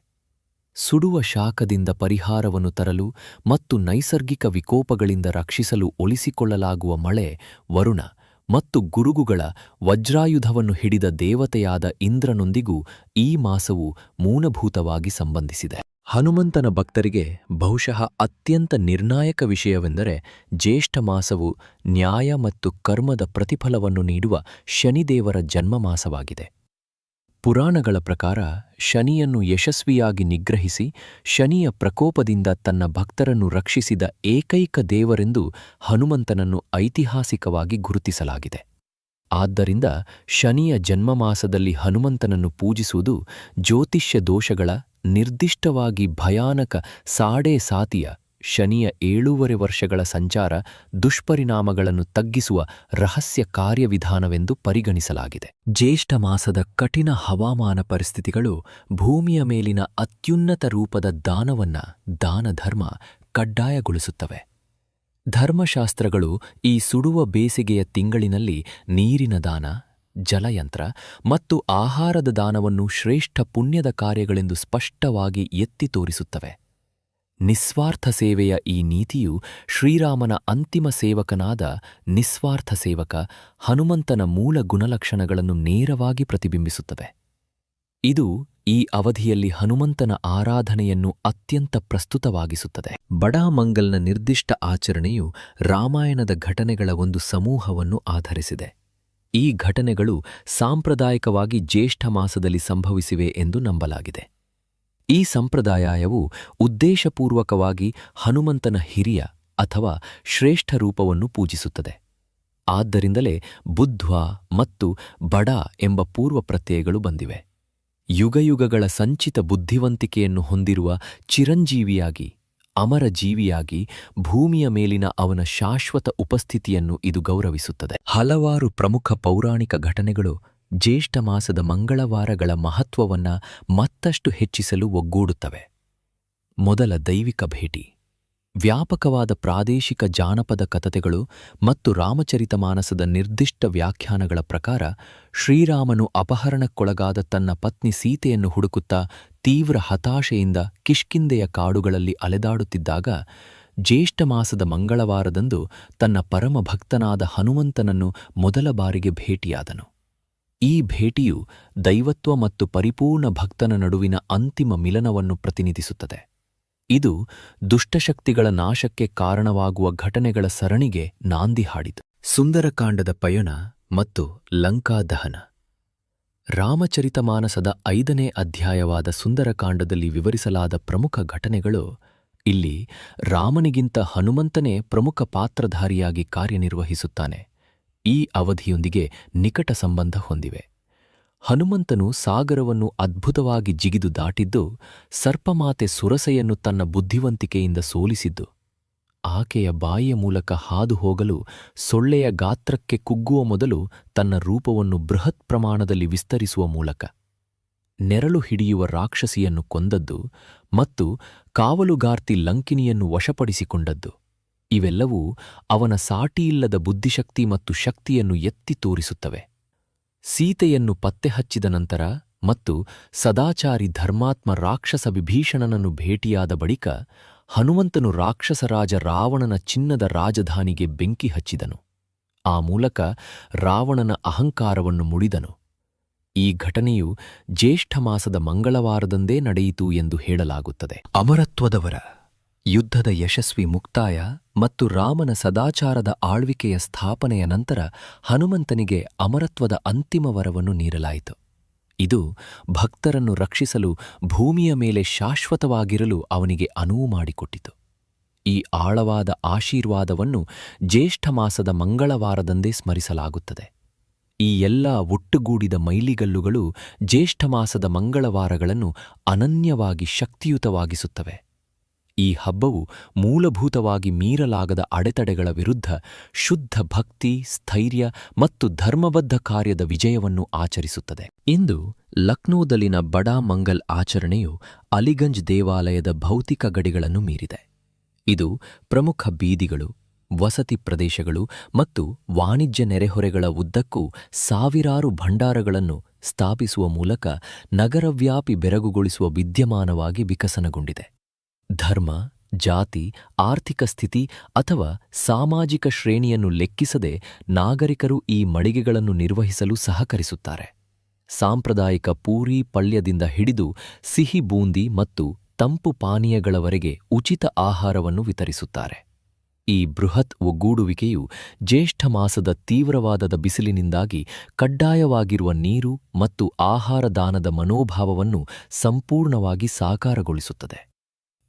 ಸುಡುವ ಶಾಖದಿಂದ ಪರಿಹಾರವನ್ನು ತರಲು ಮತ್ತು ನೈಸರ್ಗಿಕ ವಿಕೋಪಗಳಿಂದ ರಕ್ಷಿಸಲು ಒಲಿಸಿಕೊಳ್ಳಲಾಗುವ ಮಳೆ ವರುಣ ಮತ್ತು ಗುರುಗುಗಳ ವಜ್ರಾಯುಧವನ್ನು ಹಿಡಿದ ದೇವತೆಯಾದ ಇಂದ್ರನೊಂದಿಗೂ ಈ ಮಾಸವು ಮೂಲಭೂತವಾಗಿ ಸಂಬಂಧಿಸಿದೆ. ಹನುಮಂತನ ಭಕ್ತರಿಗೆ ಬಹುಶಃ ಅತ್ಯಂತ ನಿರ್ಣಾಯಕ ವಿಷಯವೆಂದರೆ ಜ್ಯೇಷ್ಠ ಮಾಸವು ನ್ಯಾಯ ಮತ್ತು ಕರ್ಮದ ಪ್ರತಿಫಲವನ್ನು ನೀಡುವ ಶನಿದೇವರ ಜನ್ಮಮಾಸವಾಗಿದೆ. ಪುರಾಣಗಳ ಪ್ರಕಾರ ಶನಿಯನ್ನು ಯಶಸ್ವಿಯಾಗಿ ನಿಗ್ರಹಿಸಿ ಶನಿಯ ಪ್ರಕೋಪದಿಂದ ತನ್ನ ಭಕ್ತರನ್ನು ರಕ್ಷಿಸಿದ ಏಕೈಕ ದೇವರೆಂದು ಹನುಮಂತನನ್ನು ಐತಿಹಾಸಿಕವಾಗಿ ಗುರುತಿಸಲಾಗಿದೆ. ಆದ್ದರಿಂದ ಶನಿಯ ಜನ್ಮಮಾಸದಲ್ಲಿ ಹನುಮಂತನನ್ನು ಪೂಜಿಸುವುದು ಜ್ಯೋತಿಷ್ಯ ದೋಷಗಳ, ನಿರ್ದಿಷ್ಟವಾಗಿ ಭಯಾನಕ ಸಾತಿಯ ಶನಿಯ 7.5 ವರ್ಷಗಳ ಸಂಚಾರ ದುಷ್ಪರಿಣಾಮಗಳನ್ನು ತಗ್ಗಿಸುವ ರಹಸ್ಯ ಕಾರ್ಯವಿಧಾನವೆಂದು ಪರಿಗಣಿಸಲಾಗಿದೆ. ಜ್ಯೇಷ್ಠ ಮಾಸದ ಕಠಿಣ ಹವಾಮಾನ ಪರಿಸ್ಥಿತಿಗಳು ಭೂಮಿಯ ಮೇಲಿನ ಅತ್ಯುನ್ನತ ರೂಪದ ದಾನಧರ್ಮ ಕಡ್ಡಾಯಗೊಳಿಸುತ್ತವೆ. ಧರ್ಮಶಾಸ್ತ್ರಗಳು ಈ ಸುಡುವ ಬೇಸಿಗೆಯ ತಿಂಗಳಿನಲ್ಲಿ ನೀರಿನ ದಾನ, ಜಲಯಂತ್ರ ಮತ್ತು ಆಹಾರದ ದಾನವನ್ನು ಶ್ರೇಷ್ಠ ಪುಣ್ಯದ ಕಾರ್ಯಗಳೆಂದು ಸ್ಪಷ್ಟವಾಗಿ ಎತ್ತಿ ತೋರಿಸುತ್ತವೆ. ನಿಸ್ವಾರ್ಥ ಸೇವೆಯ ಈ ನೀತಿಯು ಶ್ರೀರಾಮನ ಅಂತಿಮ ಸೇವಕನಾದ ನಿಸ್ವಾರ್ಥ ಸೇವಕ ಹನುಮಂತನ ಮೂಲ ಗುಣಲಕ್ಷಣಗಳನ್ನು ನೇರವಾಗಿ ಪ್ರತಿಬಿಂಬಿಸುತ್ತದೆ. ಇದು ಈ ಅವಧಿಯಲ್ಲಿ ಹನುಮಂತನ ಆರಾಧನೆಯನ್ನು ಅತ್ಯಂತ ಪ್ರಸ್ತುತವಾಗಿಸುತ್ತದೆ. ಬಡಾ ಮಂಗಲ್ನ ನಿರ್ದಿಷ್ಟ ಆಚರಣೆಯು ರಾಮಾಯಣದ ಘಟನೆಗಳ ಒಂದು ಸಮೂಹವನ್ನು ಆಧರಿಸಿದೆ. ಈ ಘಟನೆಗಳು ಸಾಂಪ್ರದಾಯಿಕವಾಗಿ ಜ್ಯೇಷ್ಠ ಮಾಸದಲ್ಲಿ ಸಂಭವಿಸಿವೆ ಎಂದು ನಂಬಲಾಗಿದೆ. ಈ ಸಂಪ್ರದಾಯವು ಉದ್ದೇಶಪೂರ್ವಕವಾಗಿ ಹನುಮಂತನ ಹಿರಿಯ ಅಥವಾ ಶ್ರೇಷ್ಠ ರೂಪವನ್ನು ಪೂಜಿಸುತ್ತದೆ. ಆದ್ದರಿಂದಲೇ ಬುದ್ಧ್ವಾ ಮತ್ತು ಬಡಾ ಎಂಬ ಪೂರ್ವ ಪ್ರತ್ಯಯಗಳು ಬಂದಿವೆ. ಯುಗಯುಗಗಳ ಸಂಚಿತ ಬುದ್ಧಿವಂತಿಕೆಯನ್ನು ಹೊಂದಿರುವ ಚಿರಂಜೀವಿಯಾಗಿ, ಅಮರ ಜೀವಿಯಾಗಿ ಭೂಮಿಯ ಮೇಲಿನ ಅವನ ಶಾಶ್ವತ ಉಪಸ್ಥಿತಿಯನ್ನು ಇದು ಗೌರವಿಸುತ್ತದೆ. ಹಲವಾರು ಪ್ರಮುಖ ಪೌರಾಣಿಕ ಘಟನೆಗಳು ಜ್ಯೇಷ್ಠ ಮಾಸದ ಮಂಗಳವಾರಗಳ ಮಹತ್ವವನ್ನು ಮತ್ತಷ್ಟು ಹೆಚ್ಚಿಸಲು ಒಗ್ಗೂಡುತ್ತವೆ. ಮೊದಲ ದೈವಿಕ ಭೇಟಿ. ವ್ಯಾಪಕವಾದ ಪ್ರಾದೇಶಿಕ ಜಾನಪದ ಕಥೆಗಳು ಮತ್ತು ರಾಮಚರಿತಮಾನಸದ ನಿರ್ದಿಷ್ಟ ವ್ಯಾಖ್ಯಾನಗಳ ಪ್ರಕಾರ ಶ್ರೀರಾಮನು ಅಪಹರಣಕ್ಕೊಳಗಾದ ತನ್ನ ಪತ್ನಿ ಸೀತೆಯನ್ನು ಹುಡುಕುತ್ತಾ ತೀವ್ರ ಹತಾಶೆಯಿಂದ ಕಿಷ್ಕಿಂಧೆಯ ಕಾಡುಗಳಲ್ಲಿ ಅಲೆದಾಡುತ್ತಿದ್ದಾಗ ಜ್ಯೇಷ್ಠ ಮಾಸದ ಮಂಗಳವಾರದಂದು ತನ್ನ ಪರಮಭಕ್ತನಾದ ಹನುಮಂತನನ್ನು ಮೊದಲ ಬಾರಿಗೆ ಭೇಟಿಯಾದನು. ಈ ಭೇಟಿಯು ದೈವತ್ವ ಮತ್ತು ಪರಿಪೂರ್ಣ ಭಕ್ತನ ನಡುವಿನ ಅಂತಿಮ ಮಿಲನವನ್ನು ಪ್ರತಿನಿಧಿಸುತ್ತದೆ. ಇದು ದುಷ್ಟಶಕ್ತಿಗಳ ನಾಶಕ್ಕೆ ಕಾರಣವಾಗುವ ಘಟನೆಗಳ ಸರಣಿಗೆ ನಾಂದಿ ಹಾಡಿತು. ಸುಂದರಕಾಂಡದ ಪಯಣ ಮತ್ತು ಲಂಕಾ ದಹನ. ರಾಮಚರಿತಮಾನಸದ 5ನೇ ಅಧ್ಯಾಯವಾದ ಸುಂದರಕಾಂಡದಲ್ಲಿ ವಿವರಿಸಲಾದ ಪ್ರಮುಖ ಘಟನೆಗಳು ಇಲ್ಲಿ ರಾಮನಿಗಿಂತ ಹನುಮಂತನೇ ಪ್ರಮುಖ ಪಾತ್ರಧಾರಿಯಾಗಿ ಕಾರ್ಯನಿರ್ವಹಿಸುತ್ತಾನೆ. ಈ ಅವಧಿಯೊಂದಿಗೆ ನಿಕಟ ಸಂಬಂಧ ಹೊಂದಿವೆ. ಹನುಮಂತನು ಸಾಗರವನ್ನು ಅದ್ಭುತವಾಗಿ ಜಿಗಿದು ದಾಟಿದ್ದು, ಸರ್ಪಮಾತೆ ಸುರಸೆಯನ್ನು ತನ್ನ ಬುದ್ಧಿವಂತಿಕೆಯಿಂದ ಸೋಲಿಸಿದ್ದು, ಆಕೆಯ ಬಾಯಿಯ ಮೂಲಕ ಹಾದು ಹೋಗಲು ಸೊಳ್ಳೆಯ ಗಾತ್ರಕ್ಕೆ ಕುಗ್ಗುವ ಮೊದಲು ತನ್ನ ರೂಪವನ್ನು ಬೃಹತ್ ಪ್ರಮಾಣದಲ್ಲಿ ವಿಸ್ತರಿಸುವ ಮೂಲಕ, ನೆರಳು ಹಿಡಿಯುವ ರಾಕ್ಷಸಿಯನ್ನು ಕೊಂದದ್ದು ಮತ್ತು ಕಾವಲುಗಾರ್ತಿ ಲಂಕಿನಿಯನ್ನು ವಶಪಡಿಸಿಕೊಂಡದ್ದು, ಇವೆಲ್ಲವೂ ಅವನ ಸಾಟಿಯಿಲ್ಲದ ಬುದ್ಧಿಶಕ್ತಿ ಮತ್ತು ಶಕ್ತಿಯನ್ನು ಎತ್ತಿ ತೋರಿಸುತ್ತವೆ. ಸೀತೆಯನ್ನು ಪತ್ತೆಹಚ್ಚಿದ ನಂತರ ಮತ್ತು ಸದಾಚಾರಿ ಧರ್ಮಾತ್ಮ ರಾಕ್ಷಸ ವಿಭೀಷಣನನ್ನು ಭೇಟಿಯಾದ ಬಳಿಕ ಹನುಮಂತನು ರಾಕ್ಷಸರಾಜ ರಾವಣನ ಚಿನ್ನದ ರಾಜಧಾನಿಗೆ ಬೆಂಕಿ ಹಚ್ಚಿದನು. ಆ ಮೂಲಕ ರಾವಣನ ಅಹಂಕಾರವನ್ನು ಮುಡಿದನು. ಈ ಘಟನೆಯು ಜ್ಯೇಷ್ಠ ಮಾಸದ ಮಂಗಳವಾರದಂದೇ ನಡೆಯಿತು ಎಂದು ಹೇಳಲಾಗುತ್ತದೆ. ಅಮರತ್ವದವರ ಯುದ್ಧದ ಯಶಸ್ವಿ ಮುಕ್ತಾಯ ಮತ್ತು ರಾಮನ ಸದಾಚಾರದ ಆಳ್ವಿಕೆಯ ಸ್ಥಾಪನೆಯ ನಂತರ ಹನುಮಂತನಿಗೆ ಅಮರತ್ವದ ಅಂತಿಮ ವರವನ್ನು ನೀಡಲಾಯಿತು. ಇದು ಭಕ್ತರನ್ನು ರಕ್ಷಿಸಲು ಭೂಮಿಯ ಮೇಲೆ ಶಾಶ್ವತವಾಗಿರಲು ಅವನಿಗೆ ಅನುವು ಮಾಡಿಕೊಟ್ಟಿತು. ಈ ಆಳವಾದ ಆಶೀರ್ವಾದವನ್ನು ಜ್ಯೇಷ್ಠ ಮಾಸದ ಮಂಗಳವಾರದಂದೇ ಸ್ಮರಿಸಲಾಗುತ್ತದೆ. ಈ ಎಲ್ಲ ಒಟ್ಟುಗೂಡಿದ ಮೈಲಿಗಲ್ಲುಗಳು ಜ್ಯೇಷ್ಠ ಮಾಸದ ಮಂಗಳವಾರಗಳನ್ನು ಅನನ್ಯವಾಗಿ ಶಕ್ತಿಯುತವಾಗಿಸುತ್ತವೆ. ಈ ಹಬ್ಬವು ಮೂಲಭೂತವಾಗಿ ಮೀರಲಾಗದ ಅಡೆತಡೆಗಳ ವಿರುದ್ಧ ಶುದ್ಧ ಭಕ್ತಿ, ಸ್ಥೈರ್ಯ ಮತ್ತು ಧರ್ಮಬದ್ಧ ಕಾರ್ಯದ ವಿಜಯವನ್ನು ಆಚರಿಸುತ್ತದೆ. ಇಂದು ಲಕ್ನೋದಲ್ಲಿನ ಬಡಾ ಮಂಗಲ್ ಆಚರಣೆಯು ಅಲಿಗಂಜ್ ದೇವಾಲಯದ ಭೌತಿಕ ಗಡಿಗಳನ್ನು ಮೀರಿದೆ. ಇದು ಪ್ರಮುಖ ಬೀದಿಗಳು, ವಸತಿ ಪ್ರದೇಶಗಳು ಮತ್ತು ವಾಣಿಜ್ಯ ನೆರೆಹೊರೆಗಳ ಉದ್ದಕ್ಕೂ ಸಾವಿರಾರು ಭಂಡಾರಗಳನ್ನು ಸ್ಥಾಪಿಸುವ ಮೂಲಕ ನಗರವ್ಯಾಪಿ ಬೆರಗುಗೊಳಿಸುವ ವಿದ್ಯಮಾನವಾಗಿ ವಿಕಸನಗೊಂಡಿದೆ. ಧರ್ಮ, ಜಾತಿ, ಆರ್ಥಿಕ ಸ್ಥಿತಿ ಅಥವಾ ಸಾಮಾಜಿಕ ಶ್ರೇಣಿಯನ್ನು ಲೆಕ್ಕಿಸದೆ ನಾಗರಿಕರು ಈ ಮಳಿಗೆಗಳನ್ನು ನಿರ್ವಹಿಸಲು ಸಹಕರಿಸುತ್ತಾರೆ. ಸಾಂಪ್ರದಾಯಿಕ ಪೂರಿ ಪಳ್ಯದಿಂದ ಹಿಡಿದು ಸಿಹಿ ಬೂಂದಿ ಮತ್ತು ತಂಪು ಪಾನೀಯಗಳವರೆಗೆ ಉಚಿತ ಆಹಾರವನ್ನು ವಿತರಿಸುತ್ತಾರೆ. ಈ ಬೃಹತ್ ಒಗ್ಗೂಡುವಿಕೆಯು ಜ್ಯೇಷ್ಠ ಮಾಸದ ತೀವ್ರವಾದದ ಬಿಸಿಲಿನಿಂದಾಗಿ ಕಡ್ಡಾಯವಾಗಿರುವ ನೀರು ಮತ್ತು ಆಹಾರ ದಾನದ ಮನೋಭಾವವನ್ನು ಸಂಪೂರ್ಣವಾಗಿ ಸಾಕಾರಗೊಳಿಸುತ್ತದೆ.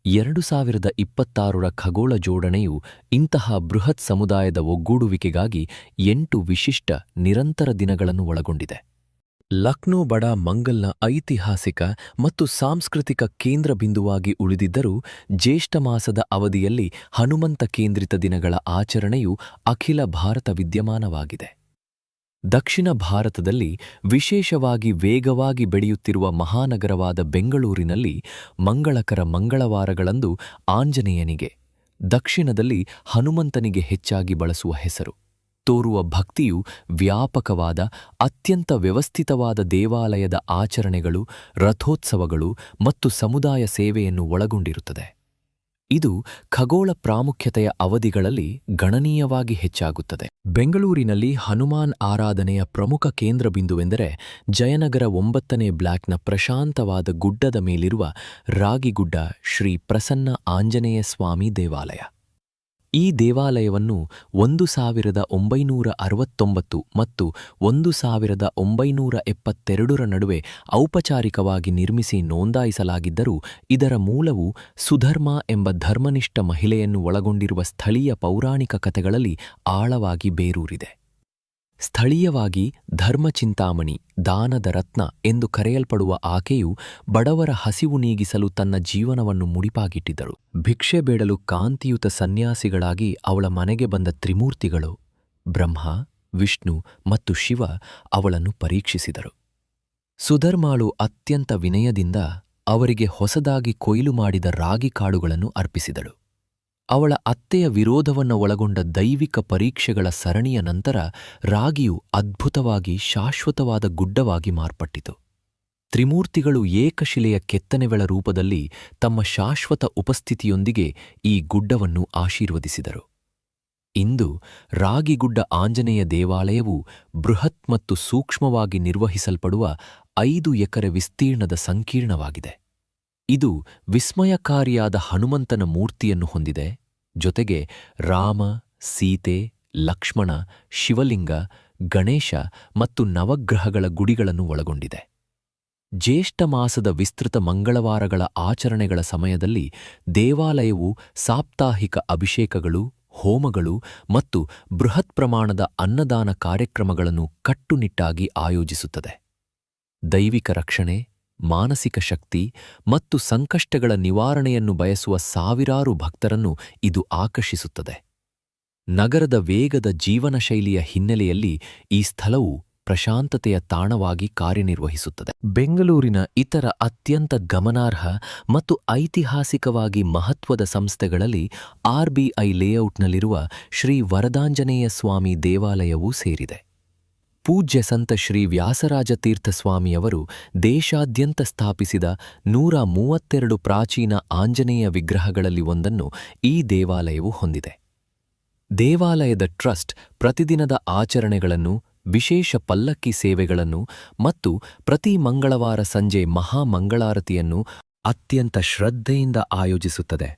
2026ರ ಖಗೋಳ ಜೋಡಣೆಯು ಇಂತಹ ಬೃಹತ್ ಸಮುದಾಯದ ಒಗ್ಗೂಡುವಿಕೆಗಾಗಿ 8 ವಿಶಿಷ್ಟ ನಿರಂತರ ದಿನಗಳನ್ನು ಒಳಗೊಂಡಿದೆ. ಲಕ್ನೋ ಬಡ ಮಂಗಲ್ನ ಐತಿಹಾಸಿಕ ಮತ್ತು ಸಾಂಸ್ಕೃತಿಕ ಕೇಂದ್ರ ಬಿಂದುವಾಗಿ ಉಳಿದಿದ್ದರೂ ಜ್ಯೇಷ್ಠ ಮಾಸದ ಅವಧಿಯಲ್ಲಿ ಹನುಮಂತ ಕೇಂದ್ರಿತ ದಿನಗಳ ಆಚರಣೆಯು ಅಖಿಲ ಭಾರತ ವಿದ್ಯಮಾನವಾಗಿದೆ. ದಕ್ಷಿಣ ಭಾರತದಲ್ಲಿ ವಿಶೇಷವಾಗಿ ವೇಗವಾಗಿ ಬೆಳೆಯುತ್ತಿರುವ ಮಹಾನಗರವಾದ ಬೆಂಗಳೂರಿನಲ್ಲಿ ಮಂಗಳಕರ ಮಂಗಳವಾರಗಳಂದು ಆಂಜನೇಯನಿಗೆ, ದಕ್ಷಿಣದಲ್ಲಿ ಹನುಮಂತನಿಗೆ ಹೆಚ್ಚಾಗಿ ಬಳಸುವ ಹೆಸರು ತೋರುವ ಭಕ್ತಿಯು ವ್ಯಾಪಕವಾದ ಅತ್ಯಂತ ವ್ಯವಸ್ಥಿತವಾದ ದೇವಾಲಯದ ಆಚರಣೆಗಳು, ರಥೋತ್ಸವಗಳು ಮತ್ತು ಸಮುದಾಯ ಸೇವೆಯನ್ನು ಒಳಗೊಂಡಿರುತ್ತದೆ. ಇದು ಖಗೋಳ ಪ್ರಾಮುಖ್ಯತೆಯ ಅವಧಿಗಳಲ್ಲಿ ಗಣನೀಯವಾಗಿ ಹೆಚ್ಚಾಗುತ್ತದೆ. ಬೆಂಗಳೂರಿನಲ್ಲಿ ಹನುಮಾನ್ ಆರಾಧನೆಯ ಪ್ರಮುಖ ಕೇಂದ್ರಬಿಂದುವೆಂದರೆ ಜಯನಗರ 9ನೇ ಬ್ಲಾಕ್ನ ಪ್ರಶಾಂತವಾದ ಗುಡ್ಡದ ಮೇಲಿರುವ ರಾಗಿಗುಡ್ಡ ಶ್ರೀ ಪ್ರಸನ್ನ ಆಂಜನೇಯ ಸ್ವಾಮಿ ದೇವಾಲಯ. ಈ ದೇವಾಲಯವನ್ನು 1969 ಮತ್ತು 1972ರ ನಡುವೆ ಔಪಚಾರಿಕವಾಗಿ ನಿರ್ಮಿಸಿ ನೋಂದಾಯಿಸಲಾಗಿದ್ದರೂ ಇದರ ಮೂಲವು ಸುಧರ್ಮ ಎಂಬ ಧರ್ಮನಿಷ್ಠ ಮಹಿಳೆಯನ್ನು ಒಳಗೊಂಡಿರುವ ಸ್ಥಳೀಯ ಪೌರಾಣಿಕ ಕಥೆಗಳಲ್ಲಿ ಆಳವಾಗಿ ಬೇರೂರಿದೆ. ಸ್ಥಳೀಯವಾಗಿ ಧರ್ಮಚಿಂತಾಮಣಿ, ದಾನದ ರತ್ನ ಎಂದು ಕರೆಯಲ್ಪಡುವ ಆಕೆಯು ಬಡವರ ಹಸಿವು ನೀಗಿಸಲು ತನ್ನ ಜೀವನವನ್ನು ಮುಡಿಪಾಗಿಟ್ಟಿದ್ದಳು. ಭಿಕ್ಷೆ ಬೇಡಲು ಕಾಂತಿಯುತ ಸನ್ಯಾಸಿಗಳಾಗಿ ಅವಳ ಮನೆಗೆ ಬಂದ ತ್ರಿಮೂರ್ತಿಗಳು ಬ್ರಹ್ಮ, ವಿಷ್ಣು ಮತ್ತು ಶಿವ ಅವಳನ್ನು ಪರೀಕ್ಷಿಸಿದರು. ಸುಧರ್ಮಾಳು ಅತ್ಯಂತ ವಿನಯದಿಂದ ಅವರಿಗೆ ಹೊಸದಾಗಿ ಕೊಯ್ಲು ಮಾಡಿದ ರಾಗಿ ಕಾಳುಗಳನ್ನು ಅರ್ಪಿಸಿದಳು. ಅವಳ ಅತ್ತೆಯ ವಿರೋಧವನ್ನು ಒಳಗೊಂಡ ದೈವಿಕ ಪರೀಕ್ಷೆಗಳ ಸರಣಿಯ ನಂತರ ರಾಗಿಯು ಅದ್ಭುತವಾಗಿ ಶಾಶ್ವತವಾದ ಗುಡ್ಡವಾಗಿ ಮಾರ್ಪಟ್ಟಿತು. ತ್ರಿಮೂರ್ತಿಗಳು ಏಕಶಿಲೆಯ ಕೆತ್ತನೆಗಳ ರೂಪದಲ್ಲಿ ತಮ್ಮ ಶಾಶ್ವತ ಉಪಸ್ಥಿತಿಯೊಂದಿಗೆ ಈ ಗುಡ್ಡವನ್ನು ಆಶೀರ್ವದಿಸಿದರು. ಇಂದು ರಾಗಿಗುಡ್ಡ ಆಂಜನೇಯ ದೇವಾಲಯವು ಬೃಹತ್ ಮತ್ತು ಸೂಕ್ಷ್ಮವಾಗಿ ನಿರ್ವಹಿಸಲ್ಪಡುವ 5 ಎಕರೆ ವಿಸ್ತೀರ್ಣದ ಸಂಕೀರ್ಣವಾಗಿದೆ. ಇದು ವಿಸ್ಮಯಕಾರಿಯಾದ ಹನುಮಂತನ ಮೂರ್ತಿಯನ್ನು ಹೊಂದಿದೆ, ಜೊತೆಗೆ ರಾಮ, ಸೀತೆ, ಲಕ್ಷ್ಮಣ, ಶಿವಲಿಂಗ, ಗಣೇಶ ಮತ್ತು ನವಗ್ರಹಗಳ ಗುಡಿಗಳನ್ನು ಒಳಗೊಂಡಿದೆ. ಜ್ಯೇಷ್ಠ ಮಾಸದ ವಿಸ್ತೃತ ಮಂಗಳವಾರಗಳ ಆಚರಣೆಗಳ ಸಮಯದಲ್ಲಿ ದೇವಾಲಯವು ಸಾಪ್ತಾಹಿಕ ಅಭಿಷೇಕಗಳು, ಹೋಮಗಳು ಮತ್ತು ಬೃಹತ್ ಪ್ರಮಾಣದ ಅನ್ನದಾನ ಕಾರ್ಯಕ್ರಮಗಳನ್ನು ಕಟ್ಟುನಿಟ್ಟಾಗಿ ಆಯೋಜಿಸುತ್ತದೆ. ದೈವಿಕ ರಕ್ಷಣೆ, ಮಾನಸಿಕ ಶಕ್ತಿ ಮತ್ತು ಸಂಕಷ್ಟಗಳ ನಿವಾರಣೆಯನ್ನು ಬಯಸುವ ಸಾವಿರಾರು ಭಕ್ತರನ್ನು ಇದು ಆಕರ್ಷಿಸುತ್ತದೆ. ನಗರದ ವೇಗದ ಜೀವನ ಶೈಲಿಯ ಹಿನ್ನೆಲೆಯಲ್ಲಿ ಈ ಸ್ಥಳವು ಪ್ರಶಾಂತತೆಯ ತಾಣವಾಗಿ ಕಾರ್ಯನಿರ್ವಹಿಸುತ್ತದೆ. ಬೆಂಗಳೂರಿನ ಇತರ ಅತ್ಯಂತ ಗಮನಾರ್ಹ ಮತ್ತು ಐತಿಹಾಸಿಕವಾಗಿ ಮಹತ್ವದ ಸಂಸ್ಥೆಗಳಲ್ಲಿ ಆರ್ಬಿಐ ಲೇಔಟ್ನಲ್ಲಿರುವ ಶ್ರೀ ವರದಾಂಜನೇಯ ಸ್ವಾಮಿ ದೇವಾಲಯವೂ ಸೇರಿದೆ. ಪೂಜ್ಯ ಸಂತ ಶ್ರೀ ವ್ಯಾಸರಾಜತೀರ್ಥ ಸ್ವಾಮಿಯವರು ದೇಶಾದ್ಯಂತ ಸ್ಥಾಪಿಸಿದ 132 ಪ್ರಾಚೀನ ಆಂಜನೇಯ ವಿಗ್ರಹಗಳಲ್ಲಿ ಒಂದನ್ನು ಈ ದೇವಾಲಯವು ಹೊಂದಿದೆ. ದೇವಾಲಯದ ಟ್ರಸ್ಟ್ ಪ್ರತಿದಿನದ ಆಚರಣೆಗಳನ್ನು, ವಿಶೇಷ ಪಲ್ಲಕ್ಕಿ ಸೇವೆಗಳನ್ನು ಮತ್ತು ಪ್ರತಿ ಮಂಗಳವಾರ ಸಂಜೆ ಮಹಾಮಂಗಳಾರತಿಯನ್ನು ಅತ್ಯಂತ ಶ್ರದ್ಧೆಯಿಂದ ಆಯೋಜಿಸುತ್ತದೆ.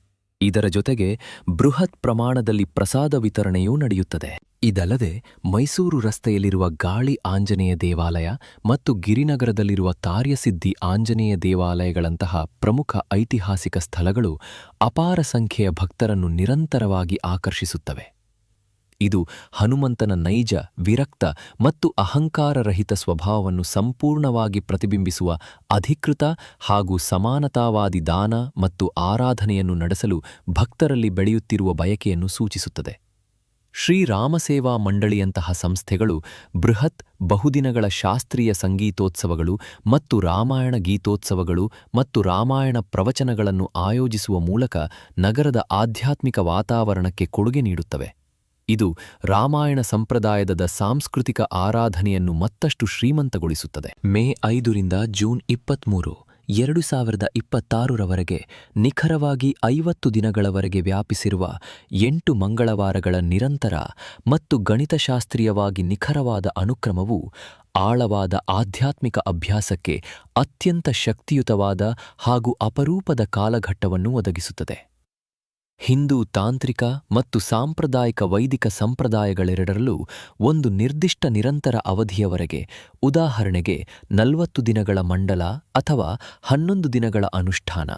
ಇದರ ಜೊತೆಗೆ ಬೃಹತ್ ಪ್ರಮಾಣದಲ್ಲಿ ಪ್ರಸಾದ ವಿತರಣೆಯೂ ನಡೆಯುತ್ತದೆ. ಇದಲ್ಲದೆ ಮೈಸೂರು ರಸ್ತೆಯಲ್ಲಿರುವ ಗಾಳಿ ಆಂಜನೇಯ ದೇವಾಲಯ ಮತ್ತು ಗಿರಿನಗರದಲ್ಲಿರುವ ತಾರ್ಯಸಿದ್ಧಿ ಆಂಜನೇಯ ದೇವಾಲಯಗಳಂತಹ ಪ್ರಮುಖ ಐತಿಹಾಸಿಕ ಸ್ಥಳಗಳು ಅಪಾರ ಸಂಖ್ಯೆಯ ಭಕ್ತರನ್ನು ನಿರಂತರವಾಗಿ ಆಕರ್ಷಿಸುತ್ತವೆ. ಇದು ಹನುಮಂತನ ನೈಜ, ವಿರಕ್ತ ಮತ್ತು ಅಹಂಕಾರರಹಿತ ಸ್ವಭಾವವನ್ನು ಸಂಪೂರ್ಣವಾಗಿ ಪ್ರತಿಬಿಂಬಿಸುವ ಅಧಿಕೃತ ಹಾಗೂ ಸಮಾನತಾವಾದಿ ದಾನ ಮತ್ತು ಆರಾಧನೆಯನ್ನು ನಡೆಸಲು ಭಕ್ತರಲ್ಲಿ ಬೆಳೆಯುತ್ತಿರುವ ಬಯಕೆಯನ್ನು ಸೂಚಿಸುತ್ತದೆ. ಶ್ರೀರಾಮಸೇವಾ ಮಂಡಳಿಯಂತಹ ಸಂಸ್ಥೆಗಳು ಬೃಹತ್ ಬಹುದಿನಗಳ ಶಾಸ್ತ್ರೀಯ ಸಂಗೀತೋತ್ಸವಗಳು ಮತ್ತು ರಾಮಾಯಣ ಗೀತೋತ್ಸವಗಳು ಮತ್ತು ರಾಮಾಯಣ ಪ್ರವಚನಗಳನ್ನು ಆಯೋಜಿಸುವ ಮೂಲಕ ನಗರದ ಆಧ್ಯಾತ್ಮಿಕ ವಾತಾವರಣಕ್ಕೆ ಕೊಡುಗೆ ನೀಡುತ್ತವೆ. ಇದು ರಾಮಾಯಣ ಸಂಪ್ರದಾಯದ ಸಾಂಸ್ಕೃತಿಕ ಆರಾಧನೆಯನ್ನು ಮತ್ತಷ್ಟು ಶ್ರೀಮಂತಗೊಳಿಸುತ್ತದೆ. ಮೇ 5ರಿಂದ ಜೂನ್ 23, 2026ರವರೆಗೆ ನಿಖರವಾಗಿ 50 ದಿನಗಳವರೆಗೆ ವ್ಯಾಪಿಸಿರುವ 8 ಮಂಗಳವಾರಗಳ ನಿರಂತರ ಮತ್ತು ಗಣಿತಶಾಸ್ತ್ರೀಯವಾಗಿ ನಿಖರವಾದ ಅನುಕ್ರಮವು ಆಳವಾದ ಆಧ್ಯಾತ್ಮಿಕ ಅಭ್ಯಾಸಕ್ಕೆ ಅತ್ಯಂತ ಶಕ್ತಿಯುತವಾದ ಹಾಗೂ ಅಪರೂಪದ ಕಾಲಘಟ್ಟವನ್ನು ಒದಗಿಸುತ್ತದೆ. ಹಿಂದೂ ತಾಂತ್ರಿಕ ಮತ್ತು ಸಾಂಪ್ರದಾಯಿಕ ವೈದಿಕ ಸಂಪ್ರದಾಯಗಳೆರಡರಲ್ಲೂ ಒಂದು ನಿರ್ದಿಷ್ಟ ನಿರಂತರ ಅವಧಿಯವರೆಗೆ, ಉದಾಹರಣೆಗೆ 40 ದಿನಗಳ ಮಂಡಲ ಅಥವಾ 11 ದಿನಗಳ ಅನುಷ್ಠಾನ,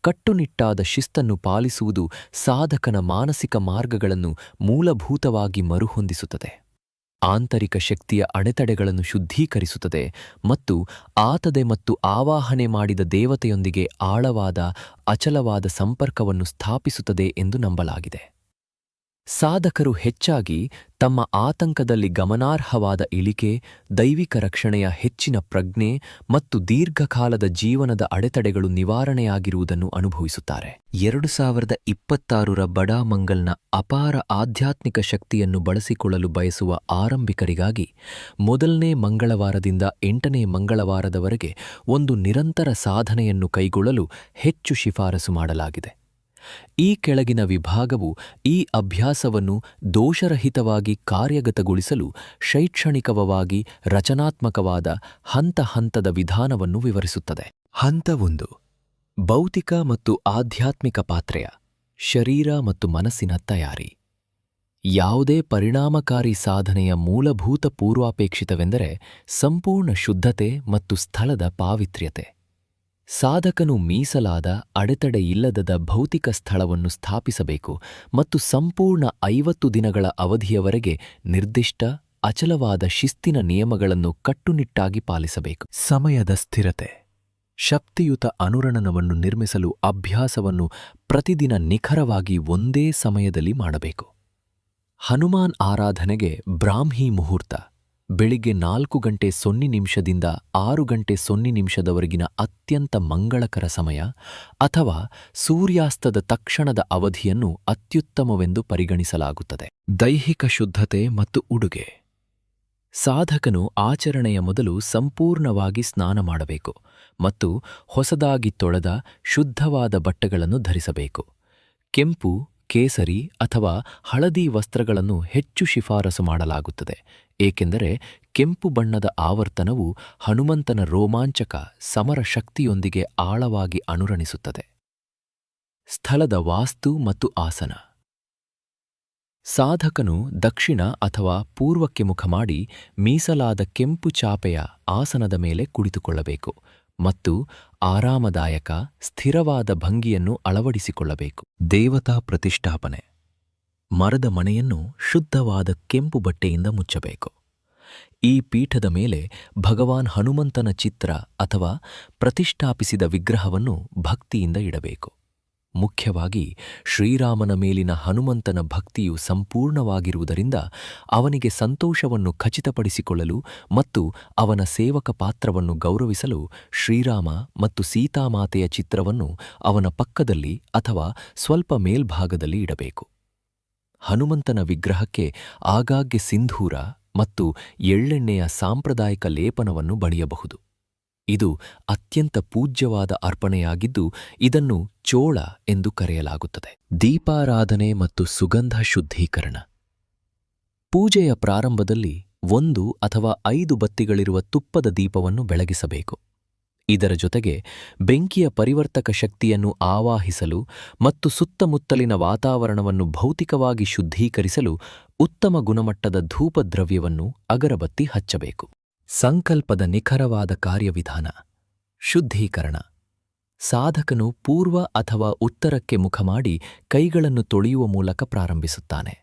ಕಟ್ಟುನಿಟ್ಟಾದ ಶಿಸ್ತನ್ನು ಪಾಲಿಸುವುದು ಸಾಧಕನ ಮಾನಸಿಕ ಮಾರ್ಗಗಳನ್ನು ಮೂಲಭೂತವಾಗಿ ಮರುಹೊಂದಿಸುತ್ತದೆ, ಆಂತರಿಕ ಶಕ್ತಿಯ ಅಡೆತಡೆಗಳನ್ನು ಶುದ್ಧೀಕರಿಸುತ್ತದೆ ಮತ್ತು ಆತದೆ ಮತ್ತು ಆವಾಹನೆ ಮಾಡಿದ ದೇವತೆಯೊಂದಿಗೆ ಆಳವಾದ, ಅಚಲವಾದ ಸಂಪರ್ಕವನ್ನು ಸ್ಥಾಪಿಸುತ್ತದೆ ಎಂದು ನಂಬಲಾಗಿದೆ. ಸಾಧಕರು ಹೆಚ್ಚಾಗಿ ತಮ್ಮ ಆತಂಕದಲ್ಲಿ ಗಮನಾರ್ಹವಾದ ಇಳಿಕೆ, ದೈವಿಕ ರಕ್ಷಣೆಯ ಹೆಚ್ಚಿನ ಪ್ರಜ್ಞೆ ಮತ್ತು ದೀರ್ಘಕಾಲದ ಜೀವನದ ಅಡೆತಡೆಗಳು ನಿವಾರಣೆಯಾಗಿರುವುದನ್ನು ಅನುಭವಿಸುತ್ತಾರೆ. 2026ರ ಬಡಾ ಮಂಗಲ್ನ ಅಪಾರ ಆಧ್ಯಾತ್ಮಿಕ ಶಕ್ತಿಯನ್ನು ಬಳಸಿಕೊಳ್ಳಲು ಬಯಸುವ ಆರಂಭಿಕರಿಗಾಗಿ ಮೊದಲನೇ ಮಂಗಳವಾರದಿಂದ 8ನೇ ಮಂಗಳವಾರದವರೆಗೆ ಒಂದು ನಿರಂತರ ಸಾಧನೆಯನ್ನು ಕೈಗೊಳ್ಳಲು ಹೆಚ್ಚು ಶಿಫಾರಸು ಮಾಡಲಾಗಿದೆ. ಈ ಕೆಳಗಿನ ವಿಭಾಗವು ಈ ಅಭ್ಯಾಸವನ್ನು ದೋಷರಹಿತವಾಗಿ ಕಾರ್ಯಗತಗೊಳಿಸಲು ಶೈಕ್ಷಣಿಕವಾಗಿ ರಚನಾತ್ಮಕವಾದ ಹಂತ-ಹಂತದ ವಿಧಾನವನ್ನು ವಿವರಿಸುತ್ತದೆ. ಹಂತ 1. ಭೌತಿಕ ಮತ್ತು ಆಧ್ಯಾತ್ಮಿಕ ಪಾತ್ರೆಯ ಶರೀರ ಮತ್ತು ಮನಸ್ಸಿನ ತಯಾರಿ. ಯಾವುದೇ ಪರಿಣಾಮಕಾರಿ ಸಾಧನೆಯ ಮೂಲಭೂತ ಪೂರ್ವಾಪೇಕ್ಷಿತವೆಂದರೆ ಸಂಪೂರ್ಣ ಶುದ್ಧತೆ ಮತ್ತು ಸ್ಥಳದ ಪಾವಿತ್ರ್ಯತೆ. ಸಾಧಕನು ಮೀಸಲಾದ, ಅಡೆತಡೆಯಿಲ್ಲದ ಭೌತಿಕ ಸ್ಥಳವನ್ನು ಸ್ಥಾಪಿಸಬೇಕು ಮತ್ತು ಸಂಪೂರ್ಣ 50 ದಿನಗಳ ಅವಧಿಯವರೆಗೆ ನಿರ್ದಿಷ್ಟ, ಅಚಲವಾದ ಶಿಸ್ತಿನ ನಿಯಮಗಳನ್ನು ಕಟ್ಟುನಿಟ್ಟಾಗಿ ಪಾಲಿಸಬೇಕು. ಸಮಯದ ಸ್ಥಿರತೆ. ಶಕ್ತಿಯುತ ಅನುರಣನವನ್ನು ನಿರ್ಮಿಸಲು ಅಭ್ಯಾಸವನ್ನು ಪ್ರತಿದಿನ ನಿಖರವಾಗಿ ಒಂದೇ ಸಮಯದಲ್ಲಿ ಮಾಡಬೇಕು. ಹನುಮಾನ್ ಆರಾಧನೆಗೆ ಬ್ರಾಹ್ಮಿ ಮುಹೂರ್ತ ಬೆಳಿಗ್ಗೆ 4:00 ದಿಂದ 6:00 ಅತ್ಯಂತ ಮಂಗಳಕರ ಸಮಯ, ಅಥವಾ ಸೂರ್ಯಾಸ್ತದ ತಕ್ಷಣದ ಅವಧಿಯನ್ನು ಅತ್ಯುತ್ತಮವೆಂದು ಪರಿಗಣಿಸಲಾಗುತ್ತದೆ. ದೈಹಿಕ ಶುದ್ಧತೆ ಮತ್ತು ಉಡುಗೆ. ಸಾಧಕನು ಆಚರಣೆಯ ಮೊದಲು ಸಂಪೂರ್ಣವಾಗಿ ಸ್ನಾನ ಮಾಡಬೇಕು ಮತ್ತು ಹೊಸದಾಗಿ ತೊಳೆದ, ಶುದ್ಧವಾದ ಬಟ್ಟೆಗಳನ್ನು ಧರಿಸಬೇಕು. ಕೆಂಪು, ಕೇಸರಿ ಅಥವಾ ಹಳದಿ ವಸ್ತ್ರಗಳನ್ನು ಹೆಚ್ಚು ಶಿಫಾರಸು ಮಾಡಲಾಗುತ್ತದೆ, ಏಕೆಂದರೆ ಕೆಂಪು ಬಣ್ಣದ ಆವರ್ತನವು ಹನುಮಂತನ ರೋಮಾಂಚಕ ಸಮರ ಶಕ್ತಿಯೊಂದಿಗೆ ಆಳವಾಗಿ ಅನುರಣಿಸುತ್ತದೆ. ಸ್ಥಳದ ವಾಸ್ತು ಮತ್ತು ಆಸನ. ಸಾಧಕನು ದಕ್ಷಿಣ ಅಥವಾ ಪೂರ್ವಕ್ಕೆ ಮುಖ ಮಾಡಿ ಮೀಸಲಾದ ಕೆಂಪು ಚಾಪೆಯ ಆಸನದ ಮೇಲೆ ಕುಳಿತುಕೊಳ್ಳಬೇಕು ಮತ್ತು ಆರಾಮದಾಯಕ, ಸ್ಥಿರವಾದ ಭಂಗಿಯನ್ನು ಅಳವಡಿಸಿಕೊಳ್ಳಬೇಕು. ದೇವತಾ ಪ್ರತಿಷ್ಠಾಪನೆ. ಮರದ ಮಣೆಯನ್ನು ಶುದ್ಧವಾದ ಕೆಂಪು ಬಟ್ಟೆಯಿಂದ ಮುಚ್ಚಬೇಕು. ಈ ಪೀಠದ ಮೇಲೆ ಭಗವಾನ್ ಹನುಮಂತನ ಚಿತ್ರ ಅಥವಾ ಪ್ರತಿಷ್ಠಾಪಿಸಿದ ವಿಗ್ರಹವನ್ನು ಭಕ್ತಿಯಿಂದ ಇಡಬೇಕು. ಮುಖ್ಯವಾಗಿ ಶ್ರೀರಾಮನ ಮೇಲಿನ ಹನುಮಂತನ ಭಕ್ತಿಯು ಸಂಪೂರ್ಣವಾಗಿರುವುದರಿಂದ ಅವನಿಗೆ ಸಂತೋಷವನ್ನು ಖಚಿತಪಡಿಸಿಕೊಳ್ಳಲು ಮತ್ತು ಅವನ ಸೇವಕ ಪಾತ್ರವನ್ನು ಗೌರವಿಸಲು ಶ್ರೀರಾಮ ಮತ್ತು ಸೀತಾಮಾತೆಯ ಚಿತ್ರವನ್ನು ಅವನ ಪಕ್ಕದಲ್ಲಿ ಅಥವಾ ಸ್ವಲ್ಪ ಮೇಲ್ಭಾಗದಲ್ಲಿ ಇಡಬೇಕು. ಹನುಮಂತನ ವಿಗ್ರಹಕ್ಕೆ ಆಗಾಗ್ಗೆ ಸಿಂಧೂರ ಮತ್ತು ಎಳ್ಳೆಣ್ಣೆಯ ಸಾಂಪ್ರದಾಯಿಕ ಲೇಪನವನ್ನು ಬಳಿಯಬಹುದು. ಇದು ಅತ್ಯಂತ ಪೂಜ್ಯವಾದ ಅರ್ಪಣೆಯಾಗಿದ್ದು ಇದನ್ನು ಚೋಳ ಎಂದು ಕರೆಯಲಾಗುತ್ತದೆ. ದೀಪಾರಾಧನೆ ಮತ್ತು ಸುಗಂಧ ಶುದ್ಧೀಕರಣ. ಪೂಜೆಯ ಪ್ರಾರಂಭದಲ್ಲಿ 1 ಅಥವಾ 5 ಬತ್ತಿಗಳಿರುವ ತುಪ್ಪದ ದೀಪವನ್ನು ಬೆಳಗಿಸಬೇಕು. ಇದರ ಜೊತೆಗೆ ಬೆಂಕಿಯ ಪರಿವರ್ತಕ ಶಕ್ತಿಯನ್ನು ಆವಾಹಿಸಲು ಮತ್ತು ಸುತ್ತಮುತ್ತಲಿನ ವಾತಾವರಣವನ್ನು ಭೌತಿಕವಾಗಿ ಶುದ್ಧೀಕರಿಸಲು ಉತ್ತಮ ಗುಣಮಟ್ಟದ ಧೂಪದ್ರವ್ಯವನ್ನು ಅಗರಬತ್ತಿ ಹಚ್ಚಬೇಕು. ಸಂಕಲ್ಪದ ನಿಖರವಾದ ಕಾರ್ಯವಿಧಾನ. ಶುದ್ಧೀಕರಣ. ಸಾಧಕನು ಪೂರ್ವ ಅಥವಾ ಉತ್ತರಕ್ಕೆ ಮುಖ ಮಾಡಿ ಕೈಗಳನ್ನು ತೊಳೆಯುವ ಮೂಲಕ ಪ್ರಾರಂಭಿಸುತ್ತಾನೆ.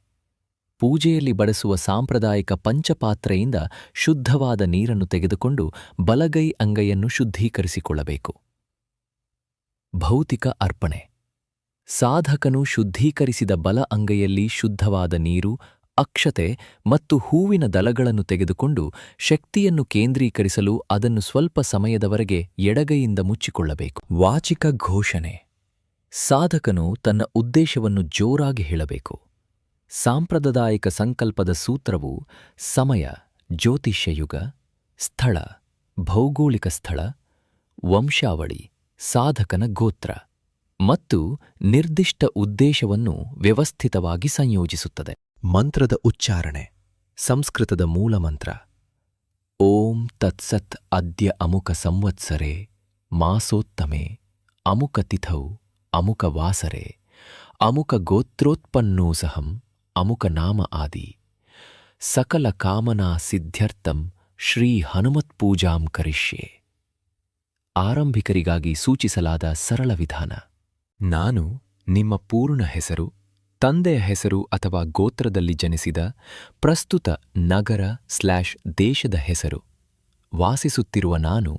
ಪೂಜೆಯಲ್ಲಿ ಬಳಸುವ ಸಾಂಪ್ರದಾಯಿಕ ಪಂಚಪಾತ್ರೆಯಿಂದ ಶುದ್ಧವಾದ ನೀರನ್ನು ತೆಗೆದುಕೊಂಡು ಬಲಗೈ ಅಂಗೈಯನ್ನು ಶುದ್ಧೀಕರಿಸಿಕೊಳ್ಳಬೇಕು. ಭೌತಿಕ ಅರ್ಪಣೆ. ಸಾಧಕನು ಶುದ್ಧೀಕರಿಸಿದ ಬಲ ಅಂಗೈಯಲ್ಲಿ ಶುದ್ಧವಾದ ನೀರು, ಅಕ್ಷತೆ ಮತ್ತು ಹೂವಿನ ದಳಗಳನ್ನು ತೆಗೆದುಕೊಂಡು ಶಕ್ತಿಯನ್ನು ಕೇಂದ್ರೀಕರಿಸಲು ಅದನ್ನು ಸ್ವಲ್ಪ ಸಮಯದವರೆಗೆ ಎಡಗೈಯಿಂದ ಮುಚ್ಚಿಕೊಳ್ಳಬೇಕು. ವಾಚಿಕ ಘೋಷಣೆ. ಸಾಧಕನು ತನ್ನ ಉದ್ದೇಶವನ್ನು ಜೋರಾಗಿ ಹೇಳಬೇಕು. ಸಾಂಪ್ರದಾಯಿಕ ಸಂಕಲ್ಪದ ಸೂತ್ರವು ಸಮಯ, ಜ್ಯೋತಿಷ್ಯಯುಗ, ಸ್ಥಳ, ಭೌಗೋಳಿಕ ಸ್ಥಳ, ವಂಶಾವಳಿ, ಸಾಧಕನ ಗೋತ್ರ ಮತ್ತು ನಿರ್ದಿಷ್ಟ ಉದ್ದೇಶವನ್ನು ವ್ಯವಸ್ಥಿತವಾಗಿ ಸಂಯೋಜಿಸುತ್ತದೆ. ಮಂತ್ರದ ಉಚ್ಚಾರಣೆ. ಸಂಸ್ಕೃತದ ಮೂಲಮಂತ್ರ. ಓಂ ತತ್ಸತ್ ಅದ್ಯ ಅಮುಕ ಸಂವತ್ಸರೆ ಮಾಸೋತ್ತಮೆ ಅಮುಕ ತಿಥೌ ಅಮುಕ ವಾಸರೆ ಅಮುಕ ಗೋತ್ರೋತ್ಪನ್ನೋ ಸಹಂ ಅಮುಕ ನಾಮ ಆದಿ ಸಕಲ ಕಾಮನಾ ಸಿದ್ಧ್ಯರ್ಥಂ ಶ್ರೀ ಹನುಮತ್ಪೂಜಾಂ ಕರಿಷ್ಯೆ. ಆರಂಭಿಕರಿಗಾಗಿ ಸೂಚಿಸಲಾದ ಸರಳ ವಿಧಾನ. ನಾನು ನಿಮ್ಮ ಪೂರ್ಣ ಹೆಸರು, ತಂದೆಯ ಹೆಸರು ಅಥವಾ ಗೋತ್ರದಲ್ಲಿ ಜನಿಸಿದ, ಪ್ರಸ್ತುತ ನಗರ/ದೇಶದ ಹೆಸರು, ವಾಸಿಸುತ್ತಿರುವ ನಾನು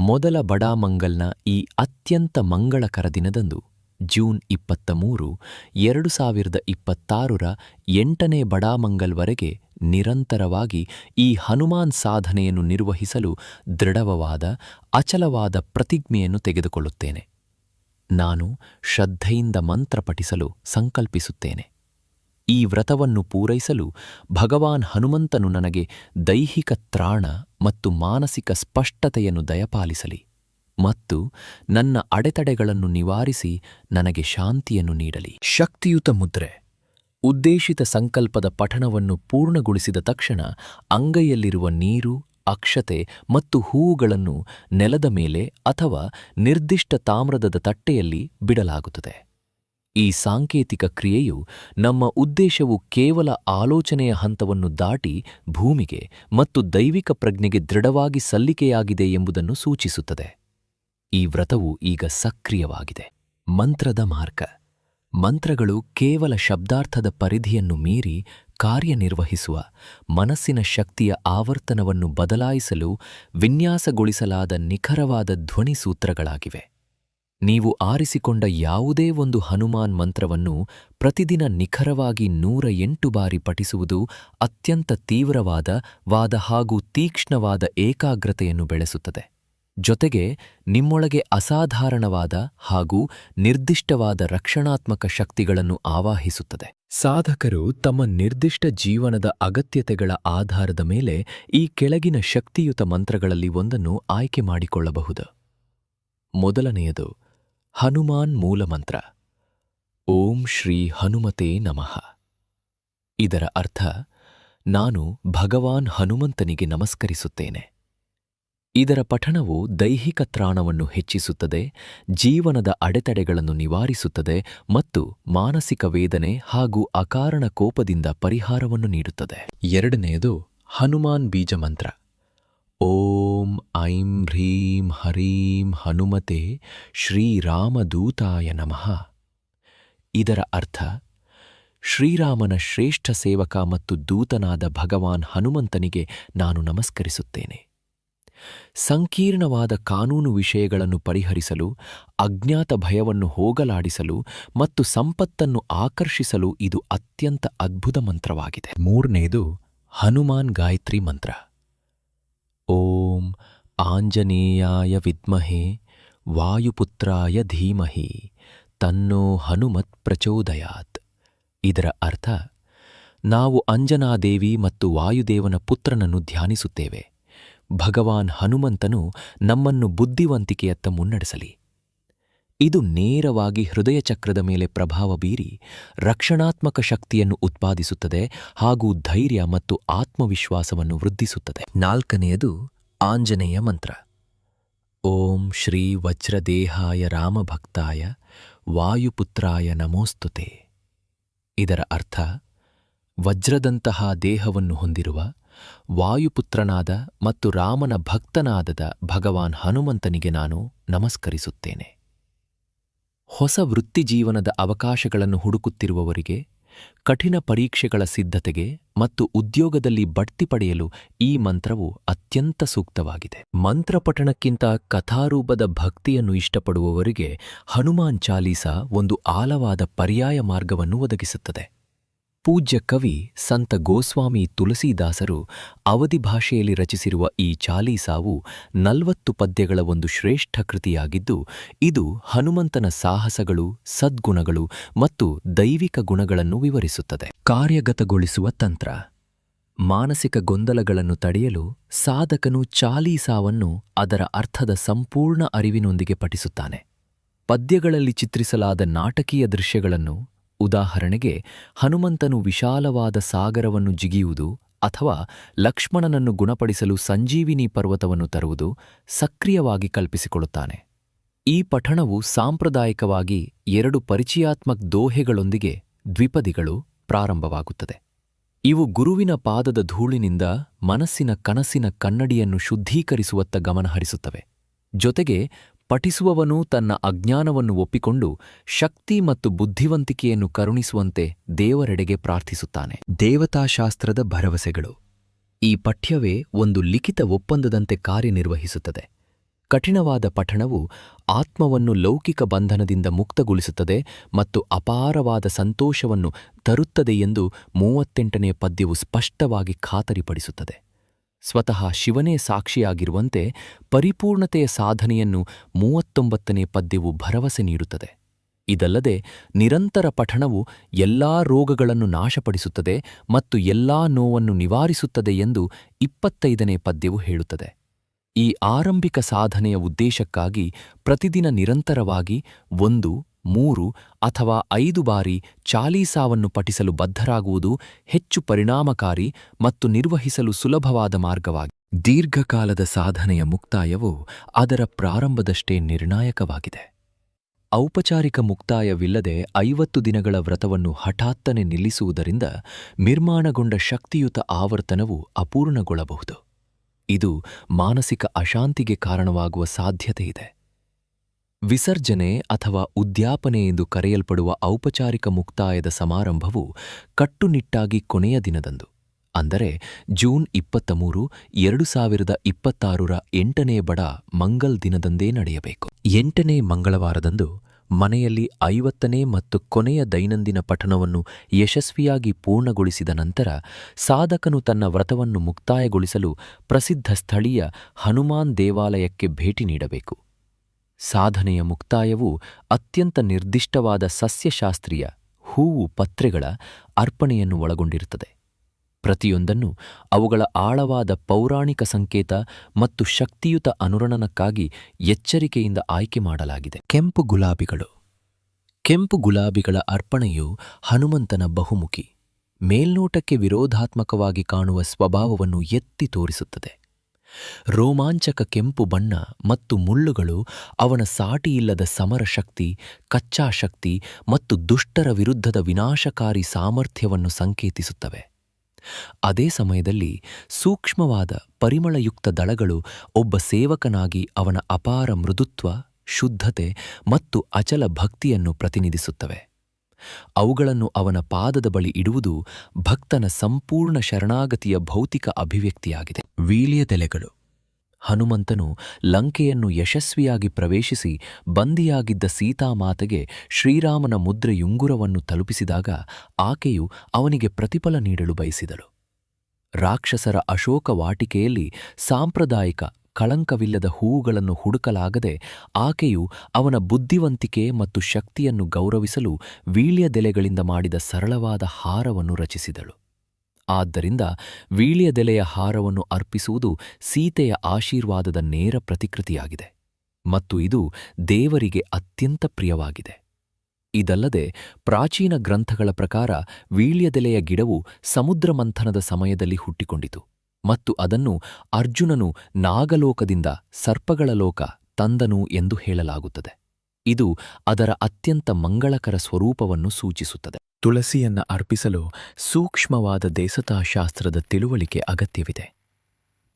ಮೊದಲ ಬಡಾಮಂಗಲ್ನ ಈ ಅತ್ಯಂತ ಮಂಗಳಕರ ದಿನದಂದು ಜೂನ್ 23, 2026ರ 8ನೇ ಬಡಾಮಂಗಲ್ವರೆಗೆ ನಿರಂತರವಾಗಿ ಈ ಹನುಮಾನ್ ಸಾಧನೆಯನ್ನು ನಿರ್ವಹಿಸಲು ದೃಢವಾದ ಅಚಲವಾದ ಪ್ರತಿಜ್ಞೆಯನ್ನು ತೆಗೆದುಕೊಳ್ಳುತ್ತೇನೆ. ನಾನು ಶ್ರದ್ಧೆಯಿಂದ ಮಂತ್ರ ಪಠಿಸಲು ಸಂಕಲ್ಪಿಸುತ್ತೇನೆ. ಈ ವ್ರತವನ್ನು ಪೂರೈಸಲು ಭಗವಾನ್ ಹನುಮಂತನು ನನಗೆ ದೈಹಿಕ ತ್ರಾಣ ಮತ್ತು ಮಾನಸಿಕ ಸ್ಪಷ್ಟತೆಯನ್ನು ದಯಪಾಲಿಸಲಿ ಮತ್ತು ನನ್ನ ಅಡೆತಡೆಗಳನ್ನು ನಿವಾರಿಸಿ ನನಗೆ ಶಾಂತಿಯನ್ನು ನೀಡಲಿ. ಶಕ್ತಿಯುತ ಮುದ್ರೆ. ಉದ್ದೇಶಿತ ಸಂಕಲ್ಪದ ಪಠಣವನ್ನು ಪೂರ್ಣಗೊಳಿಸಿದ ತಕ್ಷಣ ಅಂಗೈಯಲ್ಲಿರುವ ನೀರು, ಅಕ್ಷತೆ ಮತ್ತು ಹೂವುಗಳನ್ನು ನೆಲದ ಮೇಲೆ ಅಥವಾ ನಿರ್ದಿಷ್ಟ ತಾಮ್ರದ ತಟ್ಟೆಯಲ್ಲಿ ಬಿಡಲಾಗುತ್ತದೆ. ಈ ಸಾಂಕೇತಿಕ ಕ್ರಿಯೆಯು ನಮ್ಮ ಉದ್ದೇಶವು ಕೇವಲ ಆಲೋಚನೆಯ ಹಂತವನ್ನು ದಾಟಿ ಭೂಮಿಗೆ ಮತ್ತು ದೈವಿಕ ಪ್ರಜ್ಞೆಗೆ ದೃಢವಾಗಿ ಸಲ್ಲಿಕೆಯಾಗಿದೆ ಎಂಬುದನ್ನು ಸೂಚಿಸುತ್ತದೆ. ಈ ವ್ರತವು ಈಗ ಸಕ್ರಿಯವಾಗಿದೆ. ಮಂತ್ರದ ಮಾರ್ಗ. ಮಂತ್ರಗಳು ಕೇವಲ ಶಬ್ದಾರ್ಥದ ಪರಿಧಿಯನ್ನು ಮೀರಿ ಕಾರ್ಯನಿರ್ವಹಿಸುವ ಮನಸ್ಸಿನ ಶಕ್ತಿಯ ಆವರ್ತನವನ್ನು ಬದಲಾಯಿಸಲು ವಿನ್ಯಾಸಗೊಳಿಸಲಾದ ನಿಖರವಾದ ಧ್ವನಿ ಸೂತ್ರಗಳಾಗಿವೆ. ನೀವು ಆರಿಸಿಕೊಂಡ ಯಾವುದೇ ಒಂದು ಹನುಮಾನ್ ಮಂತ್ರವನ್ನು ಪ್ರತಿದಿನ ನಿಖರವಾಗಿ 108 ಬಾರಿ ಪಠಿಸುವುದು ಅತ್ಯಂತ ತೀವ್ರವಾದ ಹಾಗೂ ತೀಕ್ಷ್ಣವಾದ ಏಕಾಗ್ರತೆಯನ್ನು ಬೆಳೆಸುತ್ತದೆ. ಜೊತೆಗೆ ನಿಮ್ಮೊಳಗೆ ಅಸಾಧಾರಣವಾದ ಹಾಗೂ ನಿರ್ದಿಷ್ಟವಾದ ರಕ್ಷಣಾತ್ಮಕ ಶಕ್ತಿಗಳನ್ನು ಆವಾಹಿಸುತ್ತದೆ. ಸಾಧಕರು ತಮ್ಮ ನಿರ್ದಿಷ್ಟ ಜೀವನದ ಅಗತ್ಯತೆಗಳ ಆಧಾರದ ಮೇಲೆ ಈ ಕೆಳಗಿನ ಶಕ್ತಿಯುತ ಮಂತ್ರಗಳಲ್ಲಿ ಒಂದನ್ನು ಆಯ್ಕೆ ಮಾಡಿಕೊಳ್ಳಬಹುದು. ಮೊದಲನೆಯದು ಹನುಮಾನ್ ಮೂಲಮಂತ್ರ. ಓಂ ಶ್ರೀ ಹನುಮತೇ ನಮಃ. ಇದರ ಅರ್ಥ, ನಾನು ಭಗವಾನ್ ಹನುಮಂತನಿಗೆ ನಮಸ್ಕರಿಸುತ್ತೇನೆ. ಇದರ ಪಠಣವು ದೈಹಿಕ ತ್ರಾಣವನ್ನು ಹೆಚ್ಚಿಸುತ್ತದೆ, ಜೀವನದ ಅಡೆತಡೆಗಳನ್ನು ನಿವಾರಿಸುತ್ತದೆ ಮತ್ತು ಮಾನಸಿಕ ವೇದನೆ ಹಾಗೂ ಅಕಾರಣ ಕೋಪದಿಂದ ಪರಿಹಾರವನ್ನು ನೀಡುತ್ತದೆ. ಎರಡನೆಯದು ಹನುಮಾನ್ ಬೀಜ ಮಂತ್ರ. ಓಂ ಐಂ ಹ್ರೀಂ ಹರೀಂ ಹನುಮತೆ ಶ್ರೀರಾಮದೂತಾಯ ನಮಃ. ಇದರ ಅರ್ಥ, ಶ್ರೀರಾಮನ ಶ್ರೇಷ್ಠ ಸೇವಕ ಮತ್ತು ದೂತನಾದ ಭಗವಾನ್ ಹನುಮಂತನಿಗೆ ನಾನು ನಮಸ್ಕರಿಸುತ್ತೇನೆ. ಸಂಕೀರ್ಣವಾದ ಕಾನೂನು ವಿಷಯಗಳನ್ನು ಪರಿಹರಿಸಲು, ಅಜ್ಞಾತ ಭಯವನ್ನು ಹೋಗಲಾಡಿಸಲು ಮತ್ತು ಸಂಪತ್ತನ್ನು ಆಕರ್ಷಿಸಲು ಇದು ಅತ್ಯಂತ ಅದ್ಭುತ ಮಂತ್ರವಾಗಿದೆ. ಮೂರನೆಯದು ಹನುಮಾನ್ ಗಾಯತ್ರಿ ಮಂತ್ರ. ಓಂ ಆಂಜನೇಯಾಯ ವಿದ್ಮಹೆ ವಾಯುಪುತ್ರಾಯ ಧೀಮಹಿ ತನ್ನೋ ಹನುಮತ್ ಪ್ರಚೋದಯಾತ್. ಇದರ ಅರ್ಥ, ನಾವು ಅಂಜನಾದೇವಿ ಮತ್ತು ವಾಯುದೇವನ ಪುತ್ರನನ್ನು ಧ್ಯಾನಿಸುತ್ತೇವೆ. ಭಗವಾನ್ ಹನುಮಂತನು ನಮ್ಮನ್ನು ಬುದ್ಧಿವಂತಿಕೆಯತ್ತ ಮುನ್ನಡೆಸಲಿ. ಇದು ನೇರವಾಗಿ ಹೃದಯ ಚಕ್ರದ ಮೇಲೆ ಪ್ರಭಾವ ಬೀರಿ ರಕ್ಷಣಾತ್ಮಕ ಶಕ್ತಿಯನ್ನು ಉತ್ಪಾದಿಸುತ್ತದೆ ಹಾಗೂ ಧೈರ್ಯ ಮತ್ತು ಆತ್ಮವಿಶ್ವಾಸವನ್ನು ವೃದ್ಧಿಸುತ್ತದೆ. ನಾಲ್ಕನೆಯದು ಆಂಜನೇಯ ಮಂತ್ರ. ಓಂ ಶ್ರೀ ವಜ್ರದೇಹಾಯ ರಾಮಭಕ್ತಾಯ ವಾಯುಪುತ್ರಾಯ ನಮೋಸ್ತುತೆ. ಇದರ ಅರ್ಥ, ವಜ್ರದಂತಹ ದೇಹವನ್ನು ಹೊಂದಿರುವ ವಾಯುಪುತ್ರನಾದ ಮತ್ತು ರಾಮನ ಭಕ್ತನಾದ ಭಗವಾನ್ ಹನುಮಂತನಿಗೆ ನಾನು ನಮಸ್ಕರಿಸುತ್ತೇನೆ. ಹೊಸ ವೃತ್ತಿಜೀವನದ ಅವಕಾಶಗಳನ್ನು ಹುಡುಕುತ್ತಿರುವವರಿಗೆ, ಕಠಿಣ ಪರೀಕ್ಷೆಗಳ ಸಿದ್ಧತೆಗೆ ಮತ್ತು ಉದ್ಯೋಗದಲ್ಲಿ ಬಡ್ತಿ ಪಡೆಯಲು ಈ ಮಂತ್ರವು ಅತ್ಯಂತ ಸೂಕ್ತವಾಗಿದೆ. ಮಂತ್ರಪಠಣಕ್ಕಿಂತ ಕಥಾರೂಪದ ಭಕ್ತಿಯನ್ನು ಇಷ್ಟಪಡುವವರಿಗೆ ಹನುಮಾನ್ ಚಾಲೀಸಾ ಒಂದು ಆಳವಾದ ಪರ್ಯಾಯ ಮಾರ್ಗವನ್ನು ಒದಗಿಸುತ್ತದೆ. ಪೂಜ್ಯ ಕವಿ ಸಂತ ಗೋಸ್ವಾಮಿ ತುಳಸೀದಾಸರು ಅವಧಿ ಭಾಷೆಯಲ್ಲಿ ರಚಿಸಿರುವ ಈ ಚಾಲೀಸಾವು 40 ಪದ್ಯಗಳ ಒಂದು ಶ್ರೇಷ್ಠ ಕೃತಿಯಾಗಿದ್ದು, ಇದು ಹನುಮಂತನ ಸಾಹಸಗಳು, ಸದ್ಗುಣಗಳು ಮತ್ತು ದೈವಿಕ ಗುಣಗಳನ್ನು ವಿವರಿಸುತ್ತದೆ. ಕಾರ್ಯಗತಗೊಳಿಸುವ ತಂತ್ರ. ಮಾನಸಿಕ ಗೊಂದಲಗಳನ್ನು ತಡೆಯಲು ಸಾಧಕನು ಚಾಲೀಸಾವನ್ನು ಅದರ ಅರ್ಥದ ಸಂಪೂರ್ಣ ಅರಿವಿನೊಂದಿಗೆ ಪಠಿಸುತ್ತಾನೆ. ಪದ್ಯಗಳಲ್ಲಿ ಚಿತ್ರಿಸಲಾದ ನಾಟಕೀಯ ದೃಶ್ಯಗಳನ್ನು, ಉದಾಹರಣೆಗೆ ಹನುಮಂತನು ವಿಶಾಲವಾದ ಸಾಗರವನ್ನು ಜಿಗಿಯುವುದು ಅಥವಾ ಲಕ್ಷ್ಮಣನನ್ನು ಗುಣಪಡಿಸಲು ಸಂಜೀವಿನಿ ಪರ್ವತವನ್ನು ತರುವುದು ಸಕ್ರಿಯವಾಗಿ ಕಲ್ಪಿಸಿಕೊಳ್ಳುತ್ತಾನೆ. ಈ ಪಠಣವು ಸಾಂಪ್ರದಾಯಿಕವಾಗಿ 2 ಪರಿಚಯಾತ್ಮಕ ದೋಹೆಗಳೊಂದಿಗೆ ದ್ವಿಪದಿಗಳು ಪ್ರಾರಂಭವಾಗುತ್ತದೆ. ಇವು ಗುರುವಿನ ಪಾದದ ಧೂಳಿನಿಂದ ಮನಸ್ಸಿನ ಕನಸಿನ ಕನ್ನಡಿಯನ್ನು ಶುದ್ಧೀಕರಿಸುವತ್ತ ಗಮನಹರಿಸುತ್ತವೆ. ಜೊತೆಗೆ ಪಠಿಸುವವನು ತನ್ನ ಅಜ್ಞಾನವನ್ನು ಒಪ್ಪಿಕೊಂಡು ಶಕ್ತಿ ಮತ್ತು ಬುದ್ಧಿವಂತಿಕೆಯನ್ನು ಕರುಣಿಸುವಂತೆ ದೇವರೆಡೆಗೆ ಪ್ರಾರ್ಥಿಸುತ್ತಾನೆ. ದೇವತಾಶಾಸ್ತ್ರದ ಭರವಸೆಗಳು. ಈ ಪಠ್ಯವೇ ಒಂದು ಲಿಖಿತ ಒಪ್ಪಂದದಂತೆ ಕಾರ್ಯನಿರ್ವಹಿಸುತ್ತದೆ. ಕಠಿಣವಾದ ಪಠಣವು ಆತ್ಮವನ್ನು ಲೌಕಿಕ ಬಂಧನದಿಂದ ಮುಕ್ತಗೊಳಿಸುತ್ತದೆ ಮತ್ತು ಅಪಾರವಾದ ಸಂತೋಷವನ್ನು ತರುತ್ತದೆ ಎಂದು 38ನೇ ಪದ್ಯವು ಸ್ಪಷ್ಟವಾಗಿ ಖಾತರಿಪಡಿಸುತ್ತದೆ. ಸ್ವತಃ ಶಿವನೇ ಸಾಕ್ಷಿಯಾಗಿರುವಂತೆ ಪರಿಪೂರ್ಣತೆಯ ಸಾಧನೆಯನ್ನು 39ನೇ ಪದ್ಯವು ಭರವಸೆ ನೀಡುತ್ತದೆ. ಇದಲ್ಲದೆ ನಿರಂತರ ಪಠಣವು ಎಲ್ಲಾ ರೋಗಗಳನ್ನು ನಾಶಪಡಿಸುತ್ತದೆ ಮತ್ತು ಎಲ್ಲಾ ನೋವನ್ನು ನಿವಾರಿಸುತ್ತದೆ ಎಂದು 25ನೇ ಪದ್ಯವು ಹೇಳುತ್ತದೆ. ಈ ಆರಂಭಿಕ ಸಾಧನೆಯ ಉದ್ದೇಶಕ್ಕಾಗಿ ಪ್ರತಿದಿನ ನಿರಂತರವಾಗಿ 1, 3 ಅಥವಾ 5 ಬಾರಿ ಚಾಲೀಸಾವನ್ನು ಪಠಿಸಲು ಬದ್ಧರಾಗುವುದು ಹೆಚ್ಚು ಪರಿಣಾಮಕಾರಿ ಮತ್ತು ನಿರ್ವಹಿಸಲು ಸುಲಭವಾದ ಮಾರ್ಗವಾಗಿದೆ. ದೀರ್ಘಕಾಲದ ಸಾಧನೆಯ ಮುಕ್ತಾಯವು ಅದರ ಪ್ರಾರಂಭದಷ್ಟೇ ನಿರ್ಣಾಯಕವಾಗಿದೆ. ಔಪಚಾರಿಕ ಮುಕ್ತಾಯವಿಲ್ಲದೆ 50 ದಿನಗಳ ವ್ರತವನ್ನು ಹಠಾತ್ತನೆ ನಿಲ್ಲಿಸುವುದರಿಂದ ನಿರ್ಮಾಣಗೊಂಡ ಶಕ್ತಿಯುತ ಆವರ್ತನವು ಅಪೂರ್ಣಗೊಳ್ಳಬಹುದು. ಇದು ಮಾನಸಿಕ ಅಶಾಂತಿಗೆ ಕಾರಣವಾಗುವ ಸಾಧ್ಯತೆಯಿದೆ. ವಿಸರ್ಜನೆ ಅಥವಾ ಉದ್ಯಾಪನೆ ಎಂದು ಕರೆಯಲ್ಪಡುವ ಔಪಚಾರಿಕ ಮುಕ್ತಾಯದ ಸಮಾರಂಭವು ಕಟ್ಟುನಿಟ್ಟಾಗಿ ಕೊನೆಯ ದಿನದಂದು, ಅಂದರೆ ಜೂನ್ 23, 2026ರ 8ನೇ ಬಡ ಮಂಗಲ್ ದಿನದಂದೇ ನಡೆಯಬೇಕು. 8ನೇ ಮಂಗಳವಾರದಂದು ಮನೆಯಲ್ಲಿ 50ನೇ ಮತ್ತು ಕೊನೆಯ ದೈನಂದಿನ ಪಠಣವನ್ನು ಯಶಸ್ವಿಯಾಗಿ ಪೂರ್ಣಗೊಳಿಸಿದ ನಂತರ ಸಾಧಕನು ತನ್ನ ವ್ರತವನ್ನು ಮುಕ್ತಾಯಗೊಳಿಸಲು ಪ್ರಸಿದ್ಧ ಸ್ಥಳೀಯ ಹನುಮಾನ್ ದೇವಾಲಯಕ್ಕೆ ಭೇಟಿ ನೀಡಬೇಕು. ಸಾಧನೆಯ ಮುಕ್ತಾಯವು ಅತ್ಯಂತ ನಿರ್ದಿಷ್ಟವಾದ ಸಸ್ಯಶಾಸ್ತ್ರೀಯ ಹೂವು ಪತ್ರೆಗಳ ಅರ್ಪಣೆಯನ್ನು ಒಳಗೊಂಡಿರುತ್ತದೆ. ಪ್ರತಿಯೊಂದನ್ನು ಅವುಗಳ ಆಳವಾದ ಪೌರಾಣಿಕ ಸಂಕೇತ ಮತ್ತು ಶಕ್ತಿಯುತ ಅನುರಣನಕ್ಕಾಗಿ ಎಚ್ಚರಿಕೆಯಿಂದ ಆಯ್ಕೆ ಮಾಡಲಾಗಿದೆ. ಕೆಂಪು ಗುಲಾಬಿಗಳು. ಕೆಂಪು ಗುಲಾಬಿಗಳ ಅರ್ಪಣೆಯು ಹನುಮಂತನ ಬಹುಮುಖಿ, ಮೇಲ್ನೋಟಕ್ಕೆ ವಿರೋಧಾತ್ಮಕವಾಗಿ ಕಾಣುವ ಸ್ವಭಾವವನ್ನು ಎತ್ತಿ ತೋರಿಸುತ್ತದೆ. ರೋಮಾಂಚಕ ಕೆಂಪು ಬಣ್ಣ ಮತ್ತು ಮುಳ್ಳುಗಳು ಅವನ ಸಾಟಿಯಿಲ್ಲದ ಸಮರ ಶಕ್ತಿ, ಕಚ್ಚಾ ಶಕ್ತಿ ಮತ್ತು ದುಷ್ಟರ ವಿರುದ್ಧದ ವಿನಾಶಕಾರಿ ಸಾಮರ್ಥ್ಯವನ್ನು ಸಂಕೇತಿಸುತ್ತವೆ. ಅದೇ ಸಮಯದಲ್ಲಿ ಸೂಕ್ಷ್ಮವಾದ ಪರಿಮಳಯುಕ್ತ ದಳಗಳು ಒಬ್ಬ ಸೇವಕನಾಗಿ ಅವನ ಅಪಾರ ಮೃದುತ್ವ, ಶುದ್ಧತೆ ಮತ್ತು ಅಚಲ ಭಕ್ತಿಯನ್ನು ಪ್ರತಿನಿಧಿಸುತ್ತವೆ. ಅವುಗಳನ್ನು ಅವನ ಪಾದದ ಬಳಿ ಇಡುವುದು ಭಕ್ತನ ಸಂಪೂರ್ಣ ಶರಣಾಗತಿಯ ಭೌತಿಕ ಅಭಿವ್ಯಕ್ತಿಯಾಗಿದೆ. ವೀಳ್ಯದೆಲೆಗಳು. ಹನುಮಂತನು ಲಂಕೆಯನ್ನು ಯಶಸ್ವಿಯಾಗಿ ಪ್ರವೇಶಿಸಿ ಬಂದಿಯಾಗಿದ್ದ ಸೀತಾಮಾತೆಗೆ ಶ್ರೀರಾಮನ ಮುದ್ರೆಯುಂಗುರವನ್ನು ತಲುಪಿಸಿದಾಗ ಆಕೆಯು ಅವನಿಗೆ ಪ್ರತಿಫಲ ನೀಡಲು ಬಯಸಿದಳು. ರಾಕ್ಷಸರ ಅಶೋಕ ವಾಟಿಕೆಯಲ್ಲಿ ಸಾಂಪ್ರದಾಯಿಕ ಕಳಂಕವಿಲ್ಲದ ಹೂವುಗಳನ್ನು ಹುಡುಕಲಾಗದೆ ಆಕೆಯು ಅವನ ಬುದ್ಧಿವಂತಿಕೆ ಮತ್ತು ಶಕ್ತಿಯನ್ನು ಗೌರವಿಸಲು ವೀಳ್ಯದೆಲೆಗಳಿಂದ ಮಾಡಿದ ಸರಳವಾದ ಹಾರವನ್ನು ರಚಿಸಿದಳು. ಆದ್ದರಿಂದ ವೀಳ್ಯದೆಲೆಯ ಹಾರವನ್ನು ಅರ್ಪಿಸುವುದು ಸೀತೆಯ ಆಶೀರ್ವಾದದ ನೇರ ಪ್ರತಿಕೃತಿಯಾಗಿದೆ ಮತ್ತು ಇದು ದೇವರಿಗೆ ಅತ್ಯಂತ ಪ್ರಿಯವಾಗಿದೆ. ಇದಲ್ಲದೆ ಪ್ರಾಚೀನ ಗ್ರಂಥಗಳ ಪ್ರಕಾರ ವೀಳ್ಯದೆಲೆಯ ಗಿಡವು ಸಮುದ್ರ ಮಂಥನದ ಸಮಯದಲ್ಲಿ ಹುಟ್ಟಿಕೊಂಡಿತು ಮತ್ತು ಅದನ್ನು ಅರ್ಜುನನು ನಾಗಲೋಕದಿಂದ ಸರ್ಪಗಳ ಲೋಕ ತಂದನು ಎಂದು ಹೇಳಲಾಗುತ್ತದೆ. ಇದು ಅದರ ಅತ್ಯಂತ ಮಂಗಳಕರ ಸ್ವರೂಪವನ್ನು ಸೂಚಿಸುತ್ತದೆ. ತುಳಸಿಯನ್ನ ಅರ್ಪಿಸಲು ಸೂಕ್ಷ್ಮವಾದ ದೇವತಾಶಾಸ್ತ್ರದ ತಿಳುವಳಿಕೆ ಅಗತ್ಯವಿದೆ.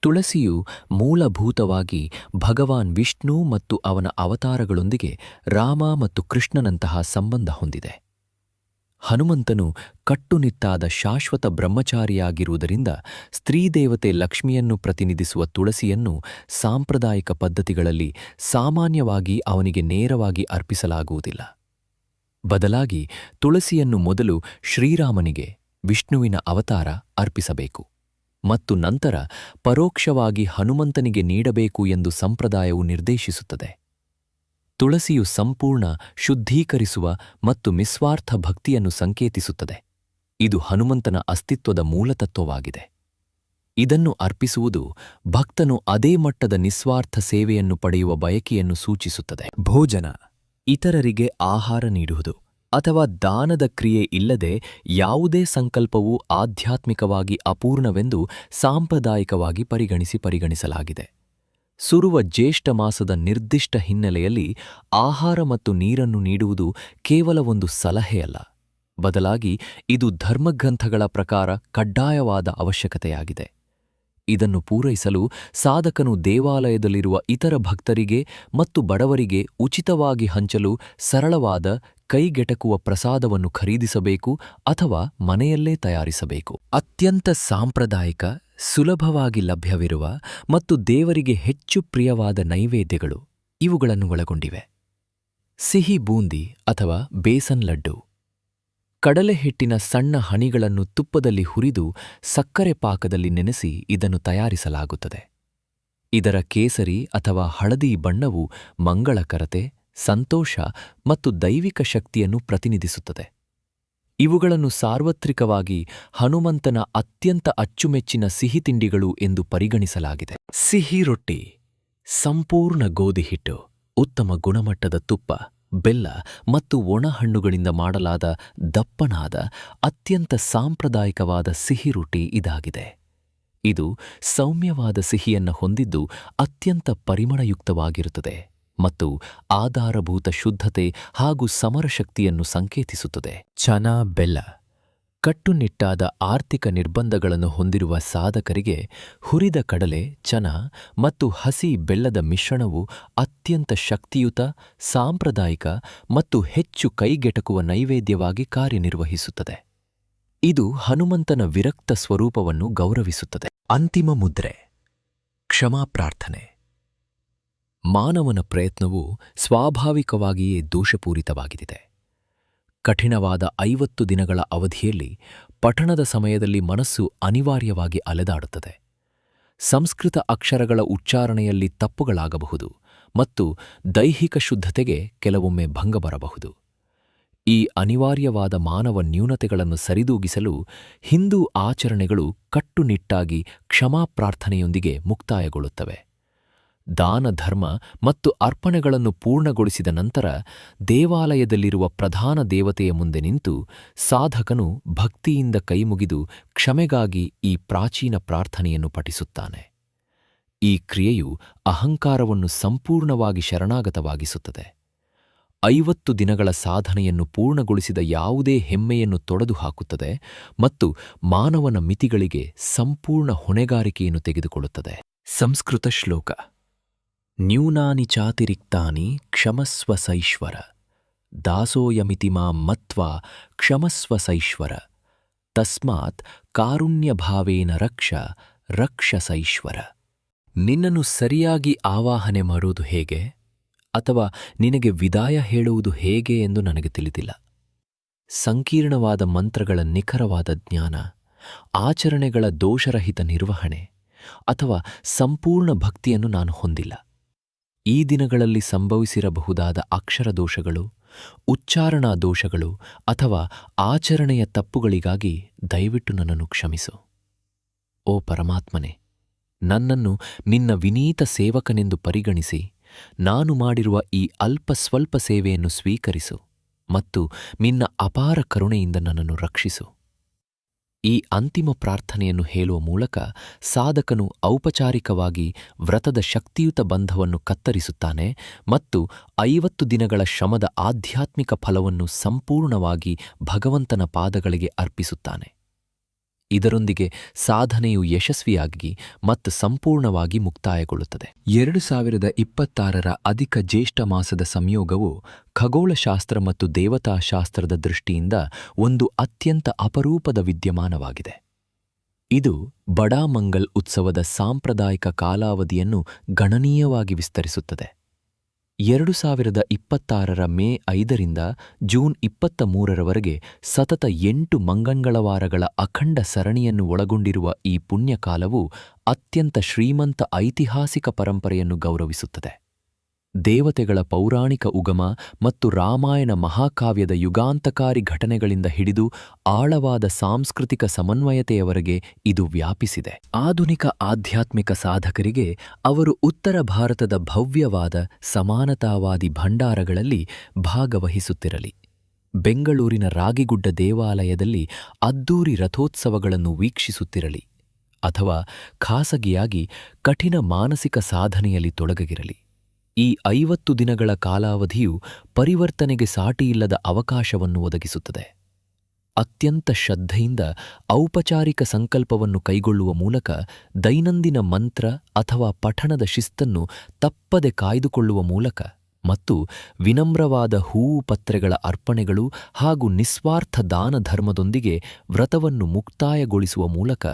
ತುಳಸಿಯು ಮೂಲಭೂತವಾಗಿ ಭಗವಾನ್ ವಿಷ್ಣು ಮತ್ತು ಅವನ ಅವತಾರಗಳೊಂದಿಗೆ ರಾಮ ಮತ್ತು ಕೃಷ್ಣನಂತಹ ಸಂಬಂಧ ಹೊಂದಿದೆ. ಹನುಮಂತನು ಕಟ್ಟುನಿಟ್ಟಾದ ಶಾಶ್ವತ ಬ್ರಹ್ಮಚಾರಿಯಾಗಿರುವುದರಿಂದ ಸ್ತ್ರೀದೇವತೆ ಲಕ್ಷ್ಮಿಯನ್ನು ಪ್ರತಿನಿಧಿಸುವ ತುಳಸಿಯನ್ನು ಸಾಂಪ್ರದಾಯಿಕ ಪದ್ಧತಿಗಳಲ್ಲಿ ಸಾಮಾನ್ಯವಾಗಿ ಅವನಿಗೆ ನೇರವಾಗಿ ಅರ್ಪಿಸಲಾಗುವುದಿಲ್ಲ. ಬದಲಾಗಿ ತುಳಸಿಯನ್ನು ಮೊದಲು ಶ್ರೀರಾಮನಿಗೆ, ವಿಷ್ಣುವಿನ ಅವತಾರ, ಅರ್ಪಿಸಬೇಕು ಮತ್ತು ನಂತರ ಪರೋಕ್ಷವಾಗಿ ಹನುಮಂತನಿಗೆ ನೀಡಬೇಕು ಎಂದು ಸಂಪ್ರದಾಯವು ನಿರ್ದೇಶಿಸುತ್ತದೆ. ತುಳಸಿಯು ಸಂಪೂರ್ಣ, ಶುದ್ಧೀಕರಿಸುವ ಮತ್ತು ನಿಸ್ವಾರ್ಥ ಭಕ್ತಿಯನ್ನು ಸಂಕೇತಿಸುತ್ತದೆ. ಇದು ಹನುಮಂತನ ಅಸ್ತಿತ್ವದ ಮೂಲತತ್ವವಾಗಿದೆ. ಇದನ್ನು ಅರ್ಪಿಸುವುದು ಭಕ್ತನು ಅದೇ ಮಟ್ಟದ ನಿಸ್ವಾರ್ಥ ಸೇವೆಯನ್ನು ಪಡೆಯುವ ಬಯಕೆಯನ್ನು ಸೂಚಿಸುತ್ತದೆ. ಭೋಜನ. ಇತರರಿಗೆ ಆಹಾರ ನೀಡುವುದು ಅಥವಾ ದಾನದ ಕ್ರಿಯೆ ಇಲ್ಲದೆ ಯಾವುದೇ ಸಂಕಲ್ಪವೂ ಆಧ್ಯಾತ್ಮಿಕವಾಗಿ ಅಪೂರ್ಣವೆಂದು ಸಾಂಪ್ರದಾಯಿಕವಾಗಿ ಪರಿಗಣಿಸಲಾಗಿದೆ. ಸುರುವ ಜ್ಯೇಷ್ಠ ಮಾಸದ ನಿರ್ದಿಷ್ಟ ಹಿನ್ನೆಲೆಯಲ್ಲಿ ಆಹಾರ ಮತ್ತು ನೀರನ್ನು ನೀಡುವುದು ಕೇವಲ ಒಂದು ಸಲಹೆಯಲ್ಲ, ಬದಲಾಗಿ ಇದು ಧರ್ಮಗ್ರಂಥಗಳ ಪ್ರಕಾರ ಕಡ್ಡಾಯವಾದ ಅವಶ್ಯಕತೆಯಾಗಿದೆ. ಇದನ್ನು ಪೂರೈಸಲು ಸಾಧಕನು ದೇವಾಲಯದಲ್ಲಿರುವ ಇತರ ಭಕ್ತರಿಗೆ ಮತ್ತು ಬಡವರಿಗೆ ಉಚಿತವಾಗಿ ಹಂಚಲು ಸರಳವಾದ ಕೈಗೆಟಕುವ ಪ್ರಸಾದವನ್ನು ಖರೀದಿಸಬೇಕು ಅಥವಾ ಮನೆಯಲ್ಲೇ ತಯಾರಿಸಬೇಕು. ಅತ್ಯಂತ ಸಾಂಪ್ರದಾಯಿಕ, ಸುಲಭವಾಗಿ ಲಭ್ಯವಿರುವ ಮತ್ತು ದೇವರಿಗೆ ಹೆಚ್ಚು ಪ್ರಿಯವಾದ ನೈವೇದ್ಯಗಳು ಇವುಗಳನ್ನು ಒಳಗೊಂಡಿವೆ. ಸಿಹಿ ಬೂಂದಿ ಅಥವಾ ಬೇಸನ್ ಲಡ್ಡು. ಕಡಲೆ ಹಿಟ್ಟಿನ ಸಣ್ಣ ಹನಿಗಳನ್ನು ತುಪ್ಪದಲ್ಲಿ ಹುರಿದು ಸಕ್ಕರೆ ಪಾಕದಲ್ಲಿ ನೆನೆಸಿ ಇದನ್ನು ತಯಾರಿಸಲಾಗುತ್ತದೆ. ಇದರ ಕೇಸರಿ ಅಥವಾ ಹಳದಿ ಬಣ್ಣವು ಮಂಗಳಕರತೆ, ಸಂತೋಷ ಮತ್ತು ದೈವಿಕ ಶಕ್ತಿಯನ್ನು ಪ್ರತಿನಿಧಿಸುತ್ತದೆ. ಇವುಗಳನ್ನು ಸಾರ್ವತ್ರಿಕವಾಗಿ ಹನುಮಂತನ ಅತ್ಯಂತ ಅಚ್ಚುಮೆಚ್ಚಿನ ಸಿಹಿ ತಿಂಡಿಗಳು ಎಂದು ಪರಿಗಣಿಸಲಾಗಿದೆ. ಸಿಹಿ ರೊಟ್ಟಿ. ಸಂಪೂರ್ಣ ಗೋಧಿ ಹಿಟ್ಟು, ಉತ್ತಮ ಗುಣಮಟ್ಟದ ತುಪ್ಪ, ಬೆಲ್ಲ ಮತ್ತು ಒಣಹಣ್ಣುಗಳಿಂದ ಮಾಡಲಾದ ದಪ್ಪನಾದ ಅತ್ಯಂತ ಸಾಂಪ್ರದಾಯಿಕವಾದ ಸಿಹಿ ರೊಟ್ಟಿ ಇದಾಗಿದೆ. ಇದು ಸೌಮ್ಯವಾದ ಸಿಹಿಯನ್ನು ಹೊಂದಿದ್ದು ಅತ್ಯಂತ ಪರಿಮಳಯುಕ್ತವಾಗಿರುತ್ತದೆ ಮತ್ತು ಆಧಾರಭೂತ ಶುದ್ಧತೆ ಹಾಗೂ ಸಮರಶಕ್ತಿಯನ್ನು ಸಂಕೇತಿಸುತ್ತದೆ. ಚನಾ ಬೆಲ್ಲ. ಕಟ್ಟುನಿಟ್ಟಾದ ಆರ್ಥಿಕ ನಿರ್ಬಂಧಗಳನ್ನು ಹೊಂದಿರುವ ಸಾಧಕರಿಗೆ ಹುರಿದ ಕಡಲೆ, ಚನಾ ಮತ್ತು ಹಸಿ ಬೆಲ್ಲದ ಮಿಶ್ರಣವು ಅತ್ಯಂತ ಶಕ್ತಿಯುತ, ಸಾಂಪ್ರದಾಯಿಕ ಮತ್ತು ಹೆಚ್ಚು ಕೈಗೆಟಕುವ ನೈವೇದ್ಯವಾಗಿ ಕಾರ್ಯನಿರ್ವಹಿಸುತ್ತದೆ. ಇದು ಹನುಮಂತನ ವಿರಕ್ತ ಸ್ವರೂಪವನ್ನು ಗೌರವಿಸುತ್ತದೆ. ಅಂತಿಮ ಮುದ್ರೆ. ಕ್ಷಮಾ ಪ್ರಾರ್ಥನೆ. ಮಾನವನ ಪ್ರಯತ್ನವು ಸ್ವಾಭಾವಿಕವಾಗಿಯೇ ದೋಷಪೂರಿತವಾಗಿದೆ. ಕಠಿಣವಾದ 50 ದಿನಗಳ ಅವಧಿಯಲ್ಲಿ ಪಠಣದ ಸಮಯದಲ್ಲಿ ಮನಸ್ಸು ಅನಿವಾರ್ಯವಾಗಿ ಅಲೆದಾಡುತ್ತದೆ. ಸಂಸ್ಕೃತ ಅಕ್ಷರಗಳ ಉಚ್ಚಾರಣೆಯಲ್ಲಿ ತಪ್ಪುಗಳಾಗಬಹುದು ಮತ್ತು ದೈಹಿಕ ಶುದ್ಧತೆಗೆ ಕೆಲವೊಮ್ಮೆ ಭಂಗ ಬರಬಹುದು. ಈ ಅನಿವಾರ್ಯವಾದ ಮಾನವ ನ್ಯೂನತೆಗಳನ್ನು ಸರಿದೂಗಿಸಲು ಹಿಂದೂ ಆಚರಣೆಗಳು ಕಟ್ಟುನಿಟ್ಟಾಗಿ ಕ್ಷಮಾ ಪ್ರಾರ್ಥನೆಯೊಂದಿಗೆ ಮುಕ್ತಾಯಗೊಳ್ಳುತ್ತವೆ. ದಾನ, ಧರ್ಮ ಮತ್ತು ಅರ್ಪಣೆಗಳನ್ನು ಪೂರ್ಣಗೊಳಿಸಿದ ನಂತರ ದೇವಾಲಯದಲ್ಲಿರುವ ಪ್ರಧಾನ ದೇವತೆಯ ಮುಂದೆ ನಿಂತು ಸಾಧಕನು ಭಕ್ತಿಯಿಂದ ಕೈಮುಗಿದು ಕ್ಷಮೆಗಾಗಿ ಈ ಪ್ರಾಚೀನ ಪ್ರಾರ್ಥನೆಯನ್ನು ಪಠಿಸುತ್ತಾನೆ. ಈ ಕ್ರಿಯೆಯು ಅಹಂಕಾರವನ್ನು ಸಂಪೂರ್ಣವಾಗಿ ಶರಣಾಗತವಾಗಿಸುತ್ತದೆ. 50 ದಿನಗಳ ಸಾಧನೆಯನ್ನು ಪೂರ್ಣಗೊಳಿಸಿದ ಯಾವುದೇ ಹೆಮ್ಮೆಯನ್ನು ತೊಡೆದು ಹಾಕುತ್ತದೆ ಮತ್ತು ಮಾನವನ ಮಿತಿಗಳಿಗೆ ಸಂಪೂರ್ಣ ಹೊಣೆಗಾರಿಕೆಯನ್ನು ತೆಗೆದುಕೊಳ್ಳುತ್ತದೆ. ಸಂಸ್ಕೃತ ಶ್ಲೋಕ. ನ್ಯೂನಾನಿ ಚಾತಿರಿಕ್ತಾನಿ ಕ್ಷಮಸ್ವ ಸೈಶ್ವರ, ದಾಸೋಯಮಿತಿ ಮಾಂ ಮತ್ವಾ ಕ್ಷಮಸ್ವ ಸೈಶ್ವರ, ತಸ್ಮಾತ್ ಕಾರುಣ್ಯಭಾವೇನ ರಕ್ಷ ಸೈಶ್ವರ. ನಿನ್ನನ್ನು ಸರಿಯಾಗಿ ಆವಾಹನೆ ಮಾಡುವುದು ಹೇಗೆ ಅಥವಾ ನಿನಗೆ ವಿದಾಯ ಹೇಳುವುದು ಹೇಗೆ ಎಂದು ನನಗೆ ತಿಳಿದಿಲ್ಲ. ಸಂಕೀರ್ಣವಾದ ಮಂತ್ರಗಳ ನಿಖರವಾದ ಜ್ಞಾನ, ಆಚರಣೆಗಳ ದೋಷರಹಿತ ನಿರ್ವಹಣೆ ಅಥವಾ ಸಂಪೂರ್ಣ ಭಕ್ತಿಯನ್ನು ನಾನು ಹೊಂದಿಲ್ಲ. ಈ ದಿನಗಳಲ್ಲಿ ಸಂಭವಿಸಿರಬಹುದಾದ ಅಕ್ಷರ ದೋಷಗಳು, ಉಚ್ಚಾರಣಾ ದೋಷಗಳು ಅಥವಾ ಆಚರಣೆಯ ತಪ್ಪುಗಳಿಗಾಗಿ ದಯವಿಟ್ಟು ನನ್ನನ್ನು ಕ್ಷಮಿಸು. ಓ ಪರಮಾತ್ಮನೇ, ನನ್ನನ್ನು ನಿನ್ನ ವಿನೀತ ಸೇವಕನೆಂದು ಪರಿಗಣಿಸಿ ನಾನು ಮಾಡಿರುವ ಈ ಅಲ್ಪ ಸ್ವಲ್ಪ ಸೇವೆಯನ್ನು ಸ್ವೀಕರಿಸು ಮತ್ತು ನಿನ್ನ ಅಪಾರ ಕರುಣೆಯಿಂದ ನನ್ನನ್ನು ರಕ್ಷಿಸು. ಈ ಅಂತಿಮ ಪ್ರಾರ್ಥನೆಯನ್ನು ಹೇಳುವ ಮೂಲಕ ಸಾಧಕನು ಔಪಚಾರಿಕವಾಗಿ ವ್ರತದ ಶಕ್ತಿಯುತ ಬಂಧವನ್ನು ಕತ್ತರಿಸುತ್ತಾನೆ ಮತ್ತು 50 ದಿನಗಳ ಶ್ರಮದ ಆಧ್ಯಾತ್ಮಿಕ ಫಲವನ್ನು ಸಂಪೂರ್ಣವಾಗಿ ಭಗವಂತನ ಪಾದಗಳಿಗೆ ಅರ್ಪಿಸುತ್ತಾನೆ. ಇದರೊಂದಿಗೆ ಸಾಧನೆಯು ಯಶಸ್ವಿಯಾಗಿ ಮತ್ತು ಸಂಪೂರ್ಣವಾಗಿ ಮುಕ್ತಾಯಗೊಳ್ಳುತ್ತದೆ. 2026ರ ಅಧಿಕ ಜ್ಯೇಷ್ಠ ಮಾಸದ ಸಂಯೋಗವು ಖಗೋಳಶಾಸ್ತ್ರ ಮತ್ತು ದೇವತಾಶಾಸ್ತ್ರದ ದೃಷ್ಟಿಯಿಂದ ಒಂದು ಅತ್ಯಂತ ಅಪರೂಪದ ವಿದ್ಯಮಾನವಾಗಿದೆ. ಇದು ಬಡಾ ಮಂಗಲ್ ಉತ್ಸವದ ಸಾಂಪ್ರದಾಯಿಕ ಕಾಲಾವಧಿಯನ್ನು ಗಣನೀಯವಾಗಿ ವಿಸ್ತರಿಸುತ್ತದೆ. 2026ರ ಮೇ 5ರಿಂದ ಜೂನ್ 23ರವರೆಗೆ ಸತತ 8 ಮಂಗಳವಾರಗಳ ಅಖಂಡ ಸರಣಿಯನ್ನು ಒಳಗೊಂಡಿರುವ ಈ ಪುಣ್ಯಕಾಲವು ಅತ್ಯಂತ ಶ್ರೀಮಂತ ಐತಿಹಾಸಿಕ ಪರಂಪರೆಯನ್ನು ಗೌರವಿಸುತ್ತದೆ. ದೇವತೆಗಳ ಪೌರಾಣಿಕ ಉಗಮ ಮತ್ತು ರಾಮಾಯಣ ಮಹಾಕಾವ್ಯದ ಯುಗಾಂತಕಾರಿ ಘಟನೆಗಳಿಂದ ಹಿಡಿದು ಆಳವಾದ ಸಾಂಸ್ಕೃತಿಕ ಸಮನ್ವಯತೆಯವರೆಗೆ ಇದು ವ್ಯಾಪಿಸಿದೆ. ಆಧುನಿಕ ಆಧ್ಯಾತ್ಮಿಕ ಸಾಧಕರಿಗೆ ಅವರು ಉತ್ತರ ಭಾರತದ ಭವ್ಯವಾದ ಸಮಾನತಾವಾದಿ ಭಂಡಾರಗಳಲ್ಲಿ ಭಾಗವಹಿಸುತ್ತಿರಲಿ. ಬೆಂಗಳೂರಿನ ರಾಗಿಗುಡ್ಡ ದೇವಾಲಯದಲ್ಲಿ ಅದ್ದೂರಿ ರಥೋತ್ಸವಗಳನ್ನು ವೀಕ್ಷಿಸುತ್ತಿರಲಿ, ಅಥವಾ ಖಾಸಗಿಯಾಗಿ ಕಠಿಣ ಮಾನಸಿಕ ಸಾಧನೆಯಲ್ಲಿ ತೊಡಗಿರಲಿ, ಈ 50 ದಿನಗಳ ಕಾಲಾವಧಿಯು ಪರಿವರ್ತನೆಗೆ ಸಾಟಿಯಿಲ್ಲದ ಅವಕಾಶವನ್ನು ಒದಗಿಸುತ್ತದೆ. ಅತ್ಯಂತ ಶ್ರದ್ಧೆಯಿಂದ ಔಪಚಾರಿಕ ಸಂಕಲ್ಪವನ್ನು ಕೈಗೊಳ್ಳುವ ಮೂಲಕ ದೈನಂದಿನ ಮಂತ್ರ ಅಥವಾ ಪಠಣದ ಶಿಸ್ತನ್ನು ತಪ್ಪದೆ ಕಾಯ್ದುಕೊಳ್ಳುವ ಮೂಲಕ ಮತ್ತು ವಿನಮ್ರವಾದ ಹೂವು ಪತ್ರೆಗಳ ಅರ್ಪಣೆಗಳು ಹಾಗೂ ನಿಸ್ವಾರ್ಥ ದಾನ ಧರ್ಮದೊಂದಿಗೆ ವ್ರತವನ್ನು ಮುಕ್ತಾಯಗೊಳಿಸುವ ಮೂಲಕ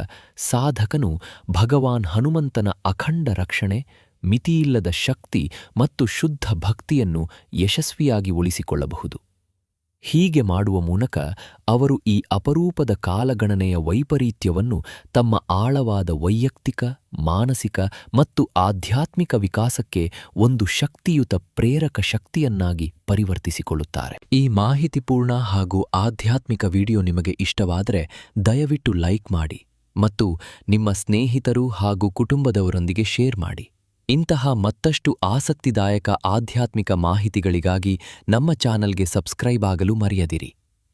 ಸಾಧಕನು ಭಗವಾನ್ ಹನುಮಂತನ ಅಖಂಡ ರಕ್ಷಣೆ, ಮಿತಿಯಿಲ್ಲದ ಶಕ್ತಿ ಮತ್ತು ಶುದ್ಧ ಭಕ್ತಿಯನ್ನು ಯಶಸ್ವಿಯಾಗಿ ಉಳಿಸಿಕೊಳ್ಳಬಹುದು. ಹೀಗೆ ಮಾಡುವ ಮೂಲಕ ಅವರು ಈ ಅಪರೂಪದ ಕಾಲಗಣನೆಯ ವೈಪರೀತ್ಯವನ್ನು ತಮ್ಮ ಆಳವಾದ ವೈಯಕ್ತಿಕ, ಮಾನಸಿಕ ಮತ್ತು ಆಧ್ಯಾತ್ಮಿಕ ವಿಕಾಸಕ್ಕೆ ಒಂದು ಶಕ್ತಿಯುತ ಪ್ರೇರಕ ಶಕ್ತಿಯನ್ನಾಗಿ ಪರಿವರ್ತಿಸಿಕೊಳ್ಳುತ್ತಾರೆ. ಈ ಮಾಹಿತಿಪೂರ್ಣ ಹಾಗೂ ಆಧ್ಯಾತ್ಮಿಕ ವಿಡಿಯೋ ನಿಮಗೆ ಇಷ್ಟವಾದರೆ ದಯವಿಟ್ಟು ಲೈಕ್ ಮಾಡಿ ಮತ್ತು ನಿಮ್ಮ ಸ್ನೇಹಿತರು ಹಾಗೂ ಕುಟುಂಬದವರೊಂದಿಗೆ ಶೇರ್ ಮಾಡಿ. ಇಂತಹ ಮತ್ತಷ್ಟು ಆಸಕ್ತಿದಾಯಕ ಆಧ್ಯಾತ್ಮಿಕ ಮಾಹಿತಿಗಳಿಗಾಗಿ ನಮ್ಮ ಚಾನಲ್ಗೆ ಸಬ್ಸ್ಕ್ರೈಬ್ ಆಗಲು ಮರೆಯದಿರಿ.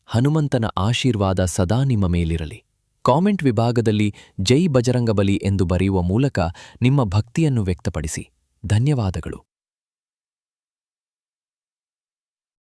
ಹನುಮಂತನ ಆಶೀರ್ವಾದ ಸದಾ ನಿಮ್ಮ ಮೇಲಿರಲಿ. ಕಾಮೆಂಟ್ ವಿಭಾಗದಲ್ಲಿ ಜೈ ಬಜರಂಗಬಲಿ ಎಂದು ಬರೆಯುವ ಮೂಲಕ ನಿಮ್ಮ ಭಕ್ತಿಯನ್ನು ವ್ಯಕ್ತಪಡಿಸಿ. ಧನ್ಯವಾದಗಳು.